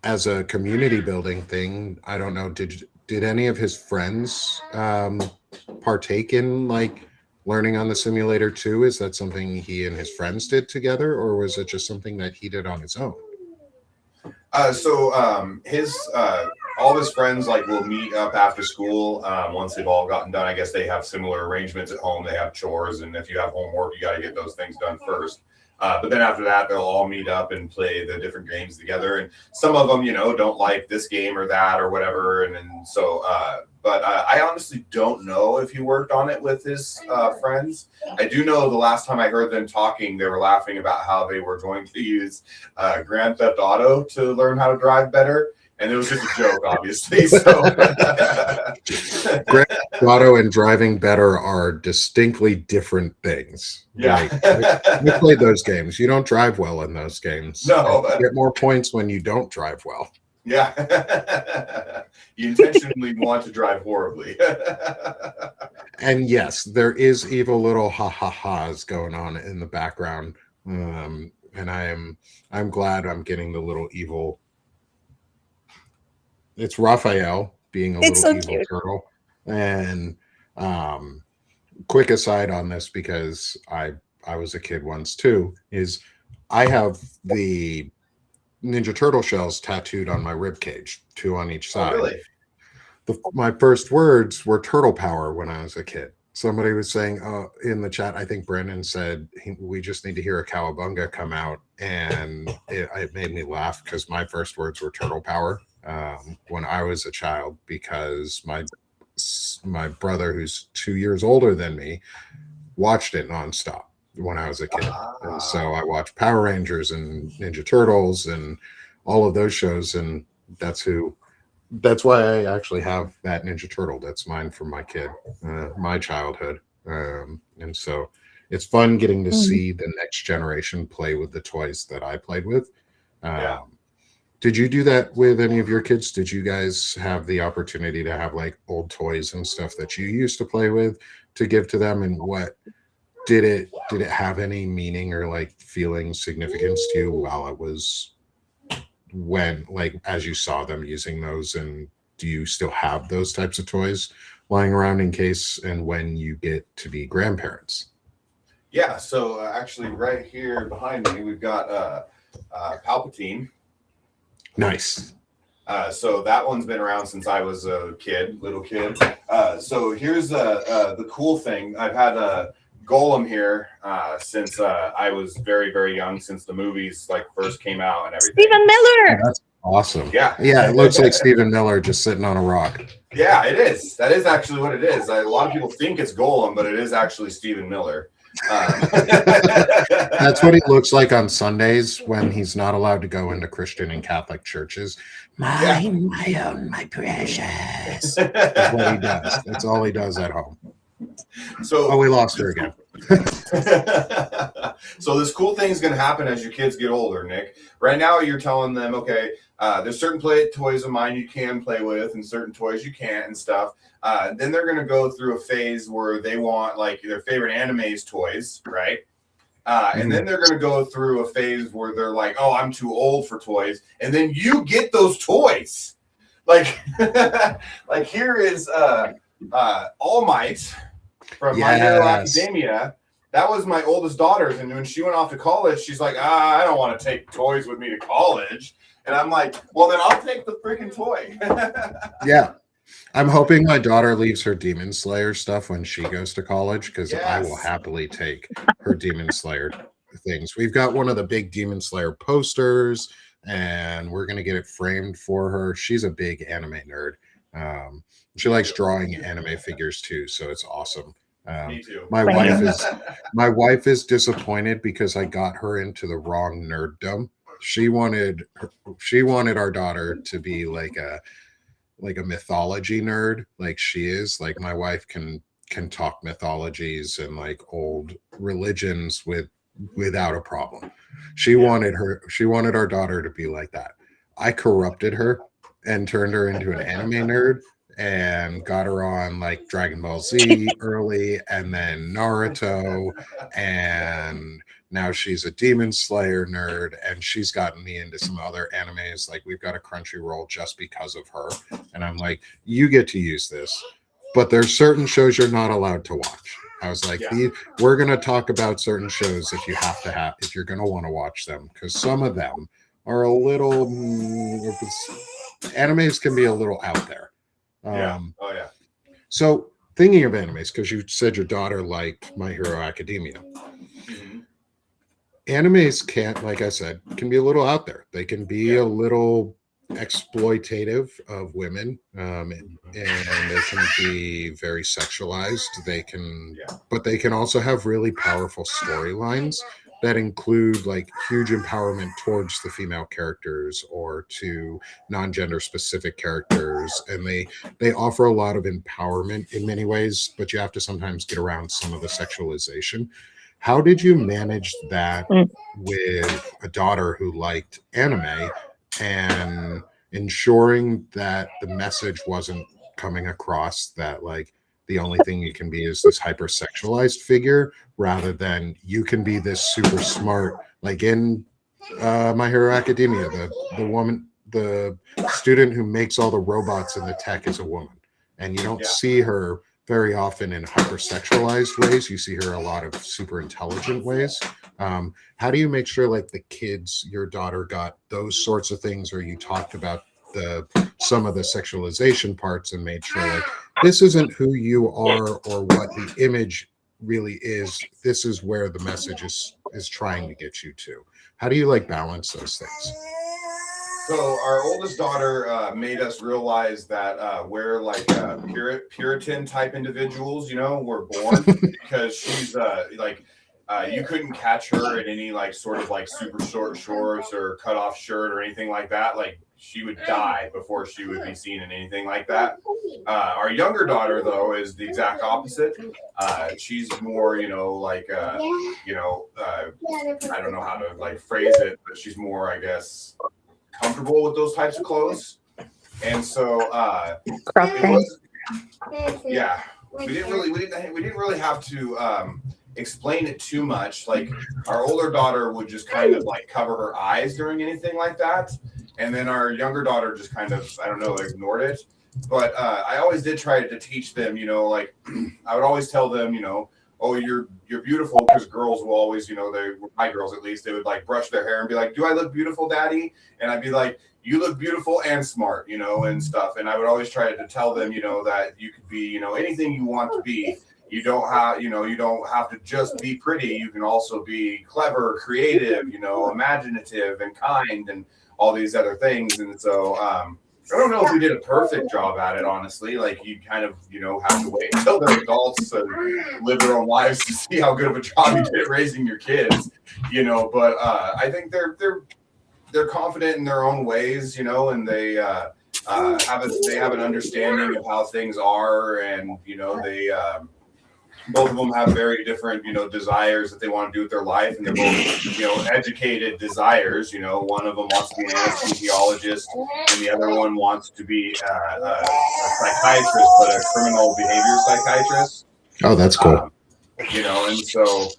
as a community building thing, I don't know, did any of his friends partake in like learning on the simulator too? Is that something he and his friends did together, or was it just something that he did on his own? His all of his friends like will meet up after school once they've all gotten done. I guess they have similar arrangements at home. They have chores, and if you have homework, you got to get those things done first. But then after that, they'll all meet up and play the different games together. And some of them, you know, don't like this game or that or whatever. And then so, but I honestly don't know if he worked on it with his friends. I do know the last time I heard them talking, they were laughing about how they were going to use Grand Theft Auto to learn how to drive better. And it was just a joke, obviously. So, Grand Theft Auto and driving better are distinctly different things. Yeah, like, we played those games. You don't drive well in those games. No, you get more points when you don't drive well. Yeah, you intentionally want to drive horribly. And yes, there is evil little ha-ha-has going on in the background, and I'm glad I'm getting the little evil. It's Raphael being a little evil cute turtle. And quick aside on this, because I was a kid once too, is I have the Ninja Turtle shells tattooed on my rib cage, 2 on each side. Oh, really? My first words were turtle power when I was a kid. Somebody was saying in the chat, I think Brandon said, we just need to hear a cowabunga come out. And it made me laugh because my first words were turtle power. When I was a child, because my brother, who's 2 years older than me, watched it nonstop when I was a kid. And so I watched Power Rangers and Ninja Turtles and all of those shows, and that's why I actually have that Ninja Turtle. That's mine from my kid, my childhood. And so it's fun getting to see the next generation play with the toys that I played with. Yeah. Did you do that with any of your kids? Did you guys have the opportunity to have like old toys and stuff that you used to play with to give to them? And what did it have any meaning or like feeling significance to you while it was when, like, as you saw them using those? And do you still have those types of toys lying around in case and when you get to be grandparents? Yeah, so actually right here behind me, we've got Palpatine. Nice. So that one's been around since I was a little kid. So here's the cool thing. I've had a Golem here since I was very, very young, since the movies like first came out and everything. Stephen Miller. That's awesome. Yeah. Yeah, it looks like Stephen Miller just sitting on a rock. Yeah, it is. That is actually what it is. A lot of people think it's Golem, but it is actually Stephen Miller. That's what he looks like on Sundays when he's not allowed to go into Christian and Catholic churches. My own, my precious. That's what he does. That's all he does at home. So we lost her again. So this cool thing is going to happen as your kids get older, Nick. Right now, you're telling them, okay, there's certain toys of mine you can play with, and certain toys you can't, and stuff. Then they're going to go through a phase where they want like their favorite anime's toys, right? And then they're going to go through a phase where they're like, oh, I'm too old for toys. And then you get those toys. Like, like here is All Might from My Hero Academia. That was my oldest daughter's. And when she went off to college, she's like, I don't want to take toys with me to college. And I'm like, well, then I'll take the freaking toy. Yeah. I'm hoping my daughter leaves her Demon Slayer stuff when she goes to college, because I will happily take her Demon Slayer things. We've got one of the big Demon Slayer posters, and we're going to get it framed for her. She's a big anime nerd. She likes drawing anime figures too, so it's awesome. Me too. My wife is disappointed because I got her into the wrong nerddom. She wanted our daughter to be like a mythology nerd, like she is. Like my wife can talk mythologies and like old religions without a problem. She wanted our daughter to be like that. I corrupted her and turned her into an anime nerd and got her on like Dragon Ball Z early, and then Naruto, and now she's a Demon Slayer nerd, and she's gotten me into some other animes. Like we've got a Crunchyroll just because of her, and I'm like, you get to use this, but there's certain shows you're not allowed to watch. I was like, we're going to talk about certain shows if you're going to want to watch them, because some of them are a little animes can be a little out there. So thinking of animes, because you said your daughter liked My Hero Academia. Animes can't, like I said, can be a little out there. They can be a little exploitative of women, and they can be very sexualized. But they can also have really powerful storylines that include like huge empowerment towards the female characters or to non-gender specific characters, and they offer a lot of empowerment in many ways, but you have to sometimes get around some of the sexualization. How did you manage that with a daughter who liked anime and ensuring that the message wasn't coming across that like the only thing you can be is this hypersexualized figure, rather than you can be this super smart, like in My Hero Academia, the student who makes all the robots and the tech is a woman, and you don't see her very often in hypersexualized ways. You see her a lot of super intelligent ways. How do you make sure like the kids, your daughter, got those sorts of things, or you talked about some of the sexualization parts and made sure like this isn't who you are or what the image really is, this is where the message is trying to get you to? How do you like balance those things? So our oldest daughter made us realize that we're like Puritan type individuals, were born, because she's you couldn't catch her in any like sort of like super short shorts or cut off shirt or anything like that. Like she would die before she would be seen in anything like that. Our younger daughter though is the exact opposite. She's more, I don't know how to like phrase it, but she's more, I guess, comfortable with those types of clothes. And so we didn't really have to explain it too much. Like our older daughter would just kind of like cover her eyes during anything like that, and then our younger daughter just kind of, I don't know, ignored it. But I always did try to teach them, like I would always tell them, oh, you're beautiful, because girls will always, my girls at least, they would like brush their hair and be like, do I look beautiful, daddy? And I'd be like, you look beautiful and smart, and stuff. And I would always try to tell them, that you could be, anything you want to be. You don't have to just be pretty. You can also be clever, creative, imaginative and kind and all these other things. And so, I don't know if we did a perfect job at it, honestly. Like, you kind of, have to wait until they're adults and live their own lives to see how good of a job you did at raising your kids, But I think they're confident in their own ways, and they have an understanding of how things are, and they both of them have very different, desires that they want to do with their life, and they're both, educated desires. One of them wants to be an anesthesiologist, and the other one wants to be a psychiatrist, but a criminal behavior psychiatrist. Oh, that's cool. And so,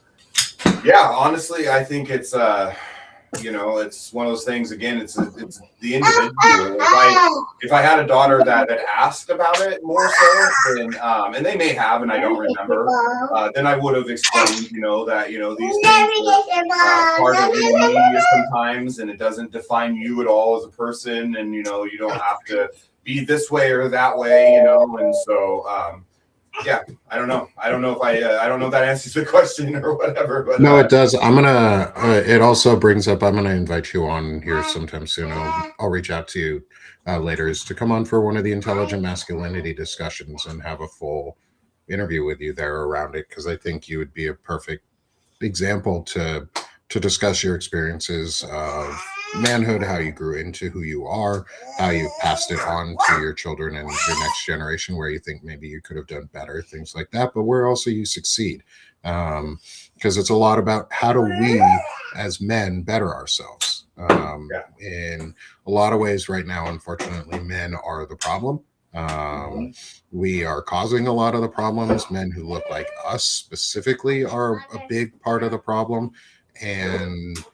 yeah, honestly, I think it's it's one of those things. Again, it's the individual. If I had a daughter that had asked about it more so, then and they may have, and I don't remember, then I would have explained, that these things are part of the media sometimes, and it doesn't define you at all as a person, and you don't have to be this way or that way, and so. Yeah, I don't know. I don't know if that answers the question or whatever. But no, it does. It also brings up, I'm gonna invite you on here sometime soon. I'll reach out to you later, is to come on for one of the intelligent masculinity discussions and have a full interview with you there around it, because I think you would be a perfect example to discuss your experiences of manhood, how you grew into who you are, how you passed it on to your children and your next generation, where you think maybe you could have done better, things like that, but where also you succeed. Because it's a lot about how do we as men better ourselves. In a lot of ways right now, unfortunately, men are the problem. We are causing a lot of the problems. Men who look like us specifically are a big part of the problem. And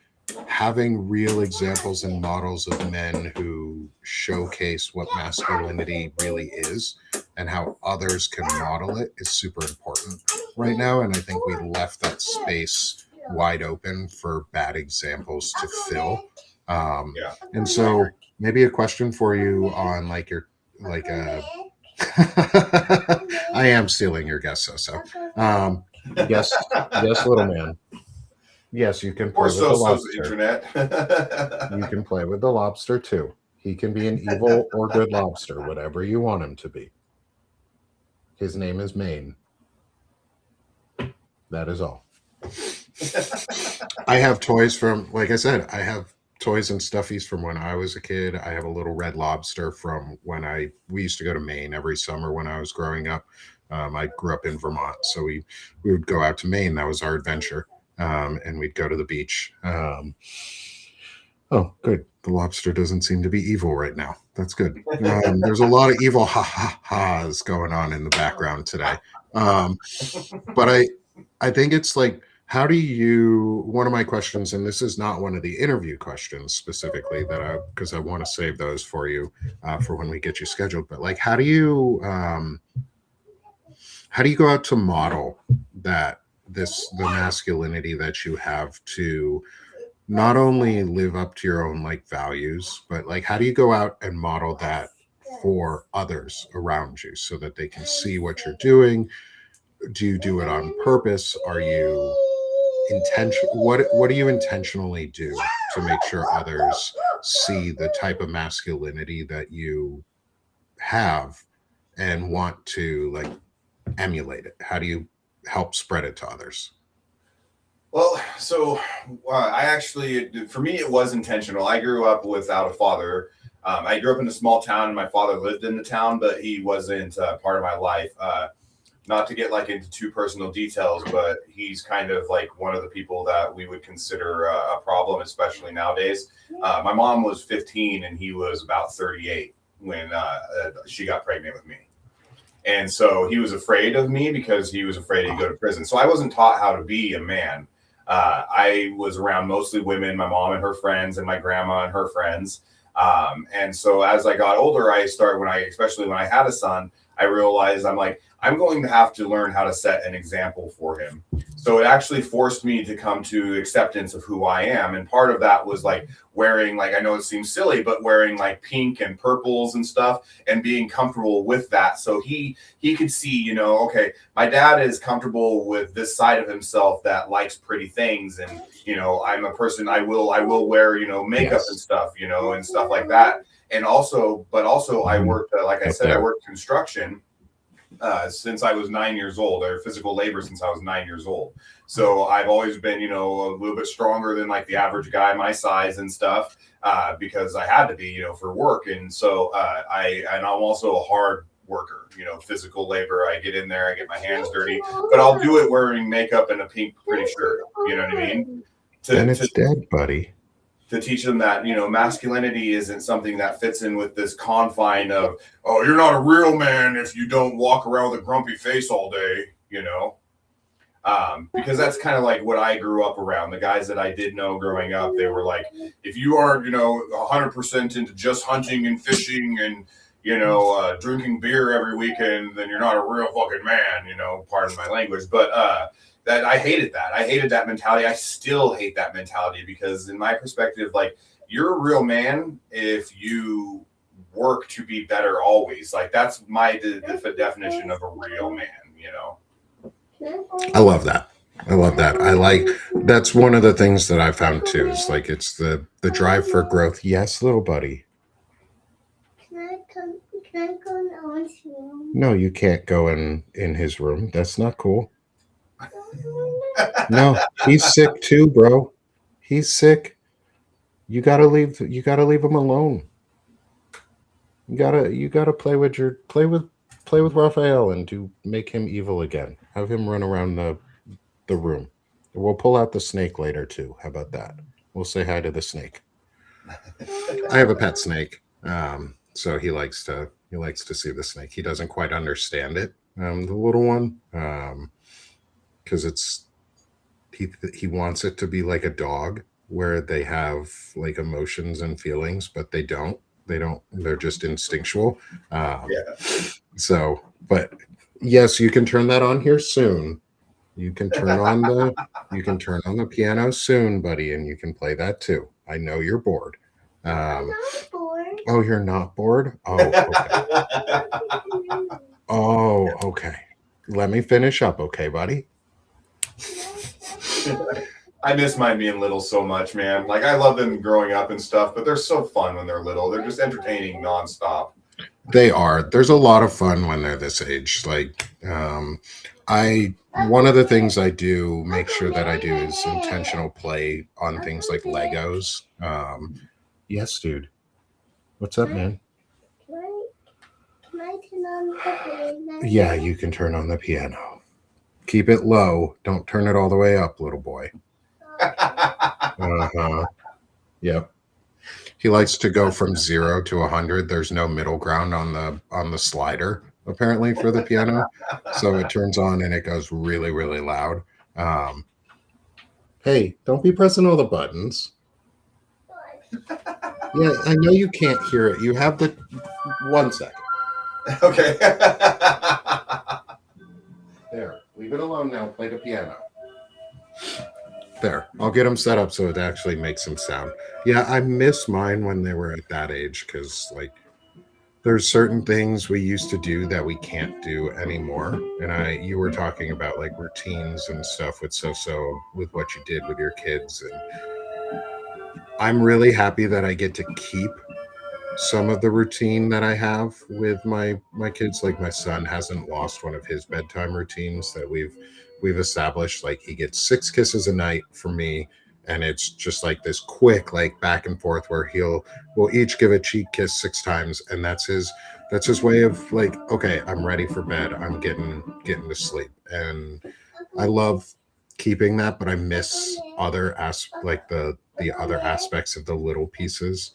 having real examples and models of men who showcase what masculinity really is and how others can model it is super important right now. And I think we left that space wide open for bad examples to fill. And so maybe a question for you on I am stealing your guess, Soso. Yes, little man. Yes, you can play with the lobster. Internet. You can play with the lobster too. He can be an evil or good lobster, whatever you want him to be. His name is Maine. That is all. I have toys from, like I said, I have toys and stuffies from when I was a kid. I have a little red lobster from when we used to go to Maine every summer when I was growing up. I grew up in Vermont, so we would go out to Maine. That was our adventure. And we'd go to the beach. Oh, good. The lobster doesn't seem to be evil right now. That's good. There's a lot of evil ha-ha-ha's going on in the background today. But I think it's like, how do you, one of my questions, and this is not one of the interview questions specifically because I want to save those for you for when we get you scheduled, but like, how do you go out to model the masculinity that you have to not only live up to your own like values, but like, how do you go out and model that for others around you so that they can see what you're doing? Do you do it on purpose? Are you what do you intentionally do to make sure others see the type of masculinity that you have and want to like emulate it? How do you help spread it to others? Well, so I actually, for me, it was intentional. I grew up without a father. I grew up in a small town, and my father lived in the town, but he wasn't part of my life. Not to get like into too personal details, but he's kind of like one of the people that we would consider a problem, especially nowadays. My mom was 15 and he was about 38 when she got pregnant with me. And so he was afraid of me because he was afraid he'd go to prison. So I wasn't taught how to be a man. I was around mostly women, my mom and her friends and my grandma and her friends. And so as I got older, especially when I had a son, I realized I'm going to have to learn how to set an example for him. So it actually forced me to come to acceptance of who I am. And part of that was like wearing, like, I know it seems silly, but wearing like pink and purples and stuff and being comfortable with that. So he could see, you know, okay, my dad is comfortable with this side of himself that likes pretty things. And, you know, I'm a person, I will wear, you know, makeup and stuff, you know, and stuff like that. And also I worked, like I said, I worked construction since I was 9 years old, or physical labor since I was 9 years old. So I've always been, you know, a little bit stronger than like the average guy my size and stuff, because I had to be, you know, for work. And so I'm also a hard worker, you know, physical labor. I get in there, I get my hands dirty, but I'll do it wearing makeup and a pink pretty shirt. You know what I mean? And it's dead, buddy. To teach them that, you know, masculinity isn't something that fits in with this confine of, oh, you're not a real man if you don't walk around with a grumpy face all day, you know, because that's kind of like what I grew up around. The guys that I did know growing up, they were like, if you aren't, you know, 100% into just hunting and fishing and, you know, drinking beer every weekend, then you're not a real fucking man, you know, pardon my language. But that I hated that. I hated that mentality. I still hate that mentality because in my perspective, like, you're a real man if you work to be better always. Like, that's my definition of a real man, you know? I love that. That's one of the things that I found too, is like, it's the drive for growth. Yes, little buddy. Can I go in Owen's room? No, you can't go in his room. That's not cool. No, he's sick too, bro. He's sick. You gotta leave him alone. You gotta play with Raphael and make him evil again. Have him run around the room. We'll pull out the snake later too. How about that? We'll say hi to the snake. I have a pet snake. So he likes to see the snake. He doesn't quite understand it, the little one. Because he wants it to be like a dog where they have like emotions and feelings, but they don't. They're just instinctual. So, but yes, you can turn that on here soon. You can turn on the piano soon, buddy, and you can play that too. I know you're bored. I'm not bored. Oh, you're not bored? Oh, okay. Oh, okay. Let me finish up, okay, buddy? I miss mine being little so much, man. Like, I love them growing up and stuff, but they're so fun when they're little. They're just entertaining nonstop. They are. There's a lot of fun when they're this age. Like, one of the things I do make sure that I do is intentional play on things like Legos. Yes, dude. What's up, man? Can I turn on the piano? Yeah, you can turn on the piano. Keep it low. Don't turn it all the way up, little boy. Uh-huh. Yep. He likes to go from 0 to 100. There's no middle ground on the slider, apparently, for the piano. So it turns on and it goes really, really loud. Hey, don't be pressing all the buttons. Yeah, I know you can't hear it. You have the 1 second. Okay. There. Leave it alone now. Play the piano. There. I'll get them set up so it actually makes some sound. Yeah, I miss mine when they were at that age because, like, there's certain things we used to do that we can't do anymore. And you were talking about, like, routines and stuff with Soso, with what you did with your kids. And I'm really happy that I get to keep some of the routine that I have with my kids. Like, my son hasn't lost one of his bedtime routines that we've established. Like, he gets 6 kisses a night from me, and it's just like this quick, like, back and forth where we'll each give a cheek kiss 6 times, and that's his way of, like, okay, I'm ready for bed, I'm getting to sleep. And I love keeping that, but I miss other the other aspects of the little pieces.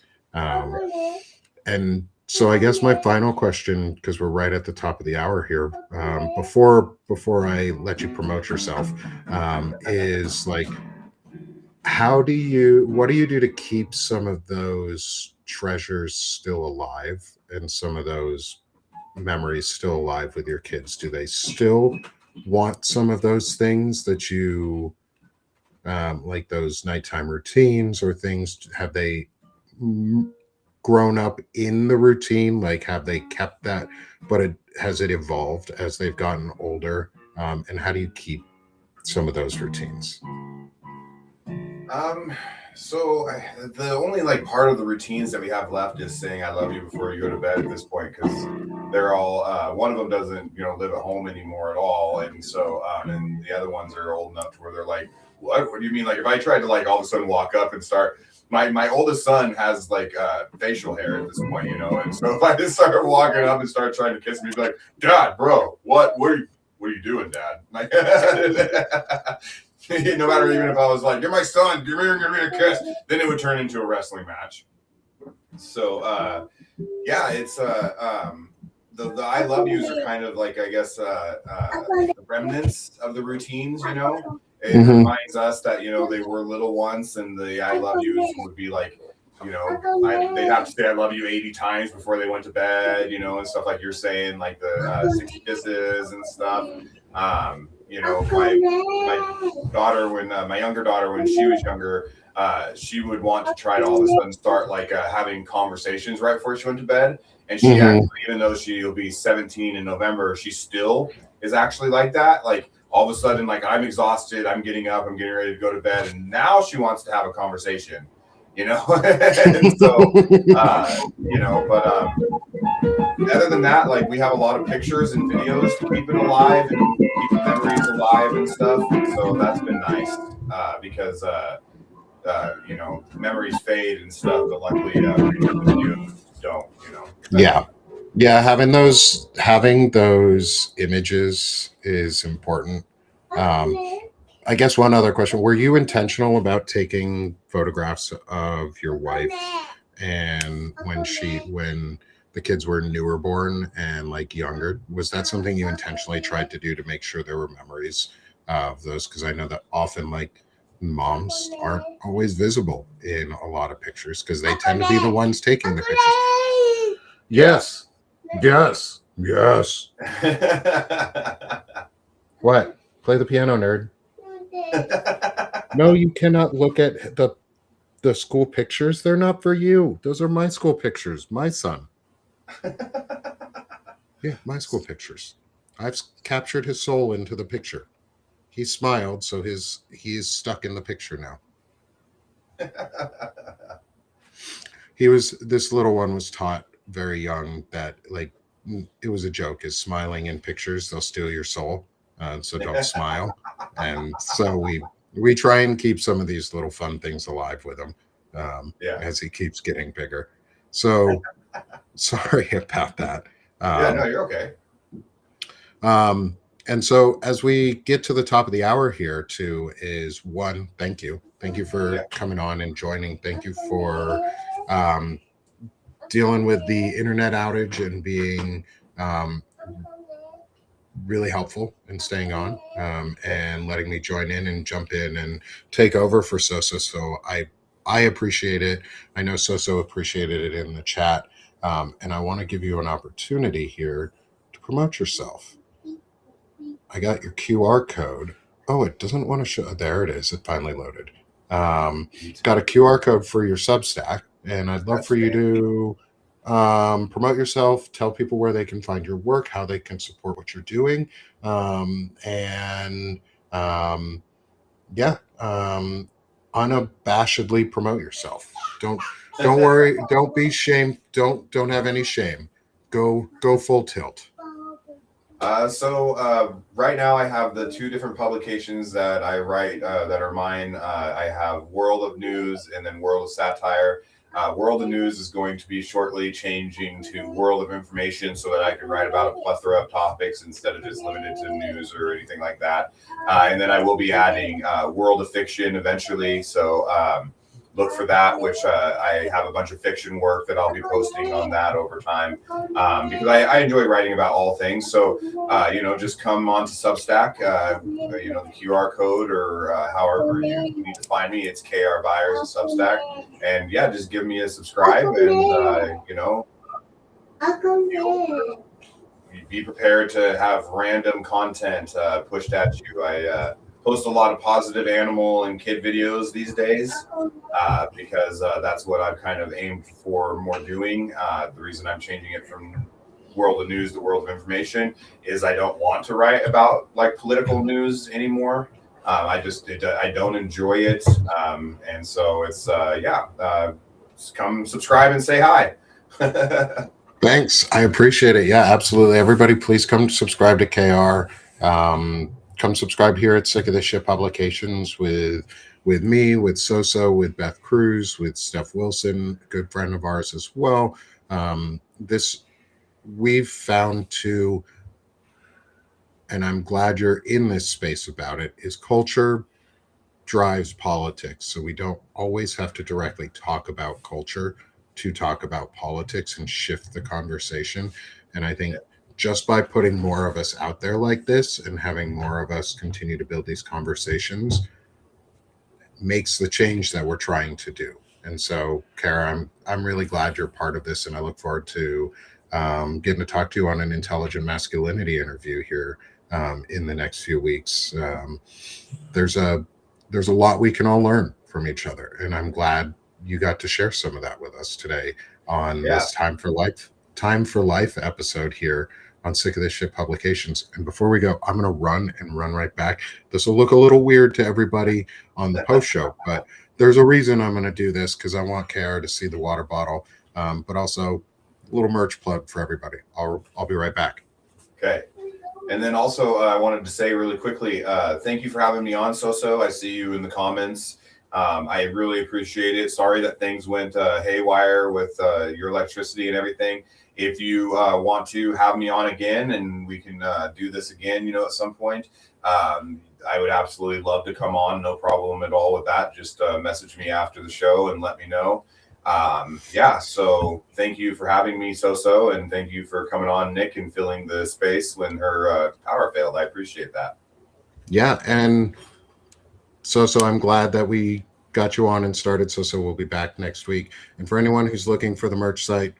And so I guess my final question, because we're right at the top of the hour here, before I let you promote yourself, is like, what do you do to keep some of those treasures still alive and some of those memories still alive with your kids? Do they still want some of those things that you like, those nighttime routines or things? Have they grown up in the routine? Like, have they kept that, but has it evolved as they've gotten older? And how do you keep some of those routines? So the only like part of the routines that we have left is saying "I love you" before you go to bed at this point, because they're all one of them doesn't live at home anymore at all, and so and the other ones are old enough to where they're like, what do you mean? Like, if I tried to like all of a sudden walk up and start, my oldest son has like facial hair at this point, and so if I just started walking up and start trying to kiss me, he'd be like, "Dad, bro, what are you doing, Dad?" Like, no matter, even if I was like, "You're my son, give me a kiss," then it would turn into a wrestling match. So yeah, it's the "I love yous" are kind of like, I guess, the remnants of the routines. It reminds us that they were little once, and the "I love yous" would be like, they'd have to say "I love you" 80 times before they went to bed, and stuff like you're saying, like the 60 kisses and stuff. My daughter, when my younger daughter, when she was younger, she would want to try to all of a sudden start like having conversations right before she went to bed. And she actually, even though she'll be 17 in November, she still is actually like that. Like, all of a sudden, like, I'm exhausted, I'm getting up, I'm getting ready to go to bed, and now she wants to have a conversation, and so, but other than that, like, we have a lot of pictures and videos to keep it alive and keep the memories alive and stuff. And so that's been nice because memories fade and stuff, but luckily videos don't. Yeah, having those images is important. I guess one other question: were you intentional about taking photographs of your wife and when the kids were newer born and like younger? Was that something you intentionally tried to do to make sure there were memories of those? Because I know that often, like, moms aren't always visible in a lot of pictures because they tend to be the ones taking the pictures. Yes. What? Play the piano, nerd. No, you cannot look at the school pictures. They're not for you. Those are my school pictures. My son. Yeah, my school pictures. I've captured his soul into the picture. He smiled, so he is stuck in the picture now. This little one was taught very young that, like, it was a joke, is smiling in pictures, they'll steal your soul. So don't smile. And so we try and keep some of these little fun things alive with him as he keeps getting bigger. So sorry about that. No, you're okay. And so as we get to the top of the hour here, too, is one, thank you. Thank you for coming on and joining. Thank you for dealing with the internet outage and being really helpful in staying on and letting me join in and jump in and take over for Soso. So I appreciate it. I know Soso appreciated it in the chat. And I want to give you an opportunity here to promote yourself. I got your QR code. Oh, it doesn't want to show. There it is. It finally loaded. Got a QR code for your Substack, and I'd love for you to promote yourself, tell people where they can find your work, how they can support what you're doing, unabashedly promote yourself. Don't worry. Don't be shamed. Don't have any shame. Go full tilt. So right now I have the two different publications that I write that are mine. I have World of News and then World of Satire. World of News is going to be shortly changing to World of Information so that I can write about a plethora of topics instead of just limited to news or anything like that. And then I will be adding World of Fiction eventually. So look for that, which I have a bunch of fiction work that I'll be posting on that over time, because I enjoy writing about all things. So, just come on to Substack, the QR code, or however you need to find me. It's KR Byers at Substack. And yeah, just give me a subscribe, and be prepared to have random content pushed at you. I post a lot of positive animal and kid videos these days, because that's what I've kind of aimed for more doing. The reason I'm changing it from world of news to world of information is I don't want to write about like political news anymore. I don't enjoy it, and so it's come subscribe and say hi. Thanks. I appreciate it. Yeah, absolutely. Everybody, please come subscribe to KR. Come subscribe here at Sick of This Shit Publications with me, with Soso, with Beth Cruz, with Steph Wilson, a good friend of ours as well. We've found too, and I'm glad you're in this space about it, is culture drives politics. So we don't always have to directly talk about culture to talk about politics and shift the conversation. And I think just by putting more of us out there like this and having more of us continue to build these conversations makes the change that we're trying to do. And so, Kara, I'm really glad you're part of this, and I look forward to getting to talk to you on an intelligent masculinity interview here in the next few weeks. There's a lot we can all learn from each other, and I'm glad you got to share some of that with us today on this Time for Life episode here on Sick of This Shit Publications. And before we go, I'm going to run right back. This will look a little weird to everybody on the post show, but there's a reason I'm going to do this, because I want KR to see the water bottle, but also a little merch plug for everybody. I'll be right back. Okay. And then also I wanted to say really quickly, thank you for having me on, Soso. I see you in the comments. I really appreciate it. Sorry that things went haywire with your electricity and everything. If you want to have me on again and we can do this again, at some point, I would absolutely love to come on. No problem at all with that. Just message me after the show and let me know. So thank you for having me, Soso, and thank you for coming on, Nick, and filling the space when her power failed. I appreciate that. Yeah, and Soso, I'm glad that we got you on and started. Soso will be back next week. And for anyone who's looking for the merch site,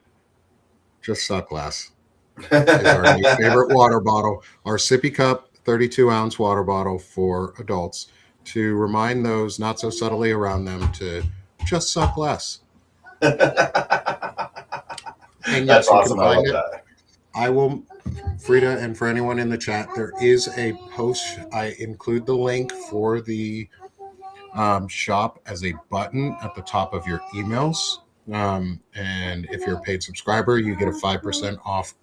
just Suck Glass is our new favorite water bottle, our sippy cup 32-ounce water bottle for adults, to remind those not so subtly around them to just suck less. And yes, that's awesome. I love that. I will, Frida, and for anyone in the chat, there is a post. I include the link for the shop as a button at the top of your emails. And if you're a paid subscriber, you get a 5% off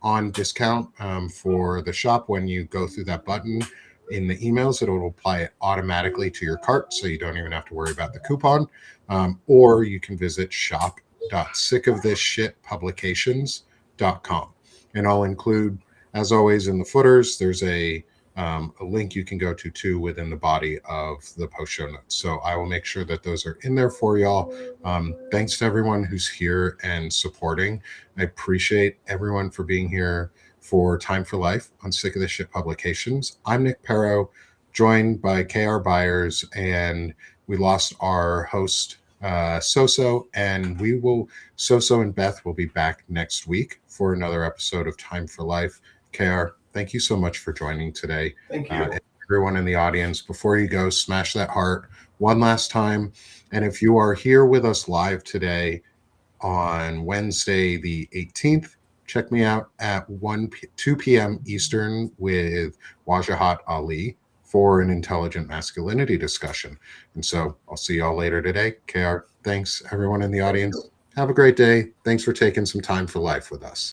on discount for the shop when you go through that button in the emails. It'll apply it automatically to your cart, so you don't even have to worry about the coupon. Or you can visit shop.sickofthisshitpublications.com. And I'll include, as always, in the footers, there's a link you can go to within the body of the post show notes. So I will make sure that those are in there for y'all. Thanks to everyone who's here and supporting. I appreciate everyone for being here for Time for Life on Sick of This Shit Publications. I'm Nick Perro, joined by KR Byers, and we lost our host, Soso, and Soso and Beth will be back next week for another episode of Time for Life. KR, thank you so much for joining today. Thank you. And everyone in the audience, before you go, smash that heart one last time. And if you are here with us live today on Wednesday, the 18th, check me out at 2 p.m. Eastern with Wajahat Ali for an intelligent masculinity discussion. And so I'll see y'all later today. KR, thanks everyone in the audience. Have a great day. Thanks for taking some time for life with us.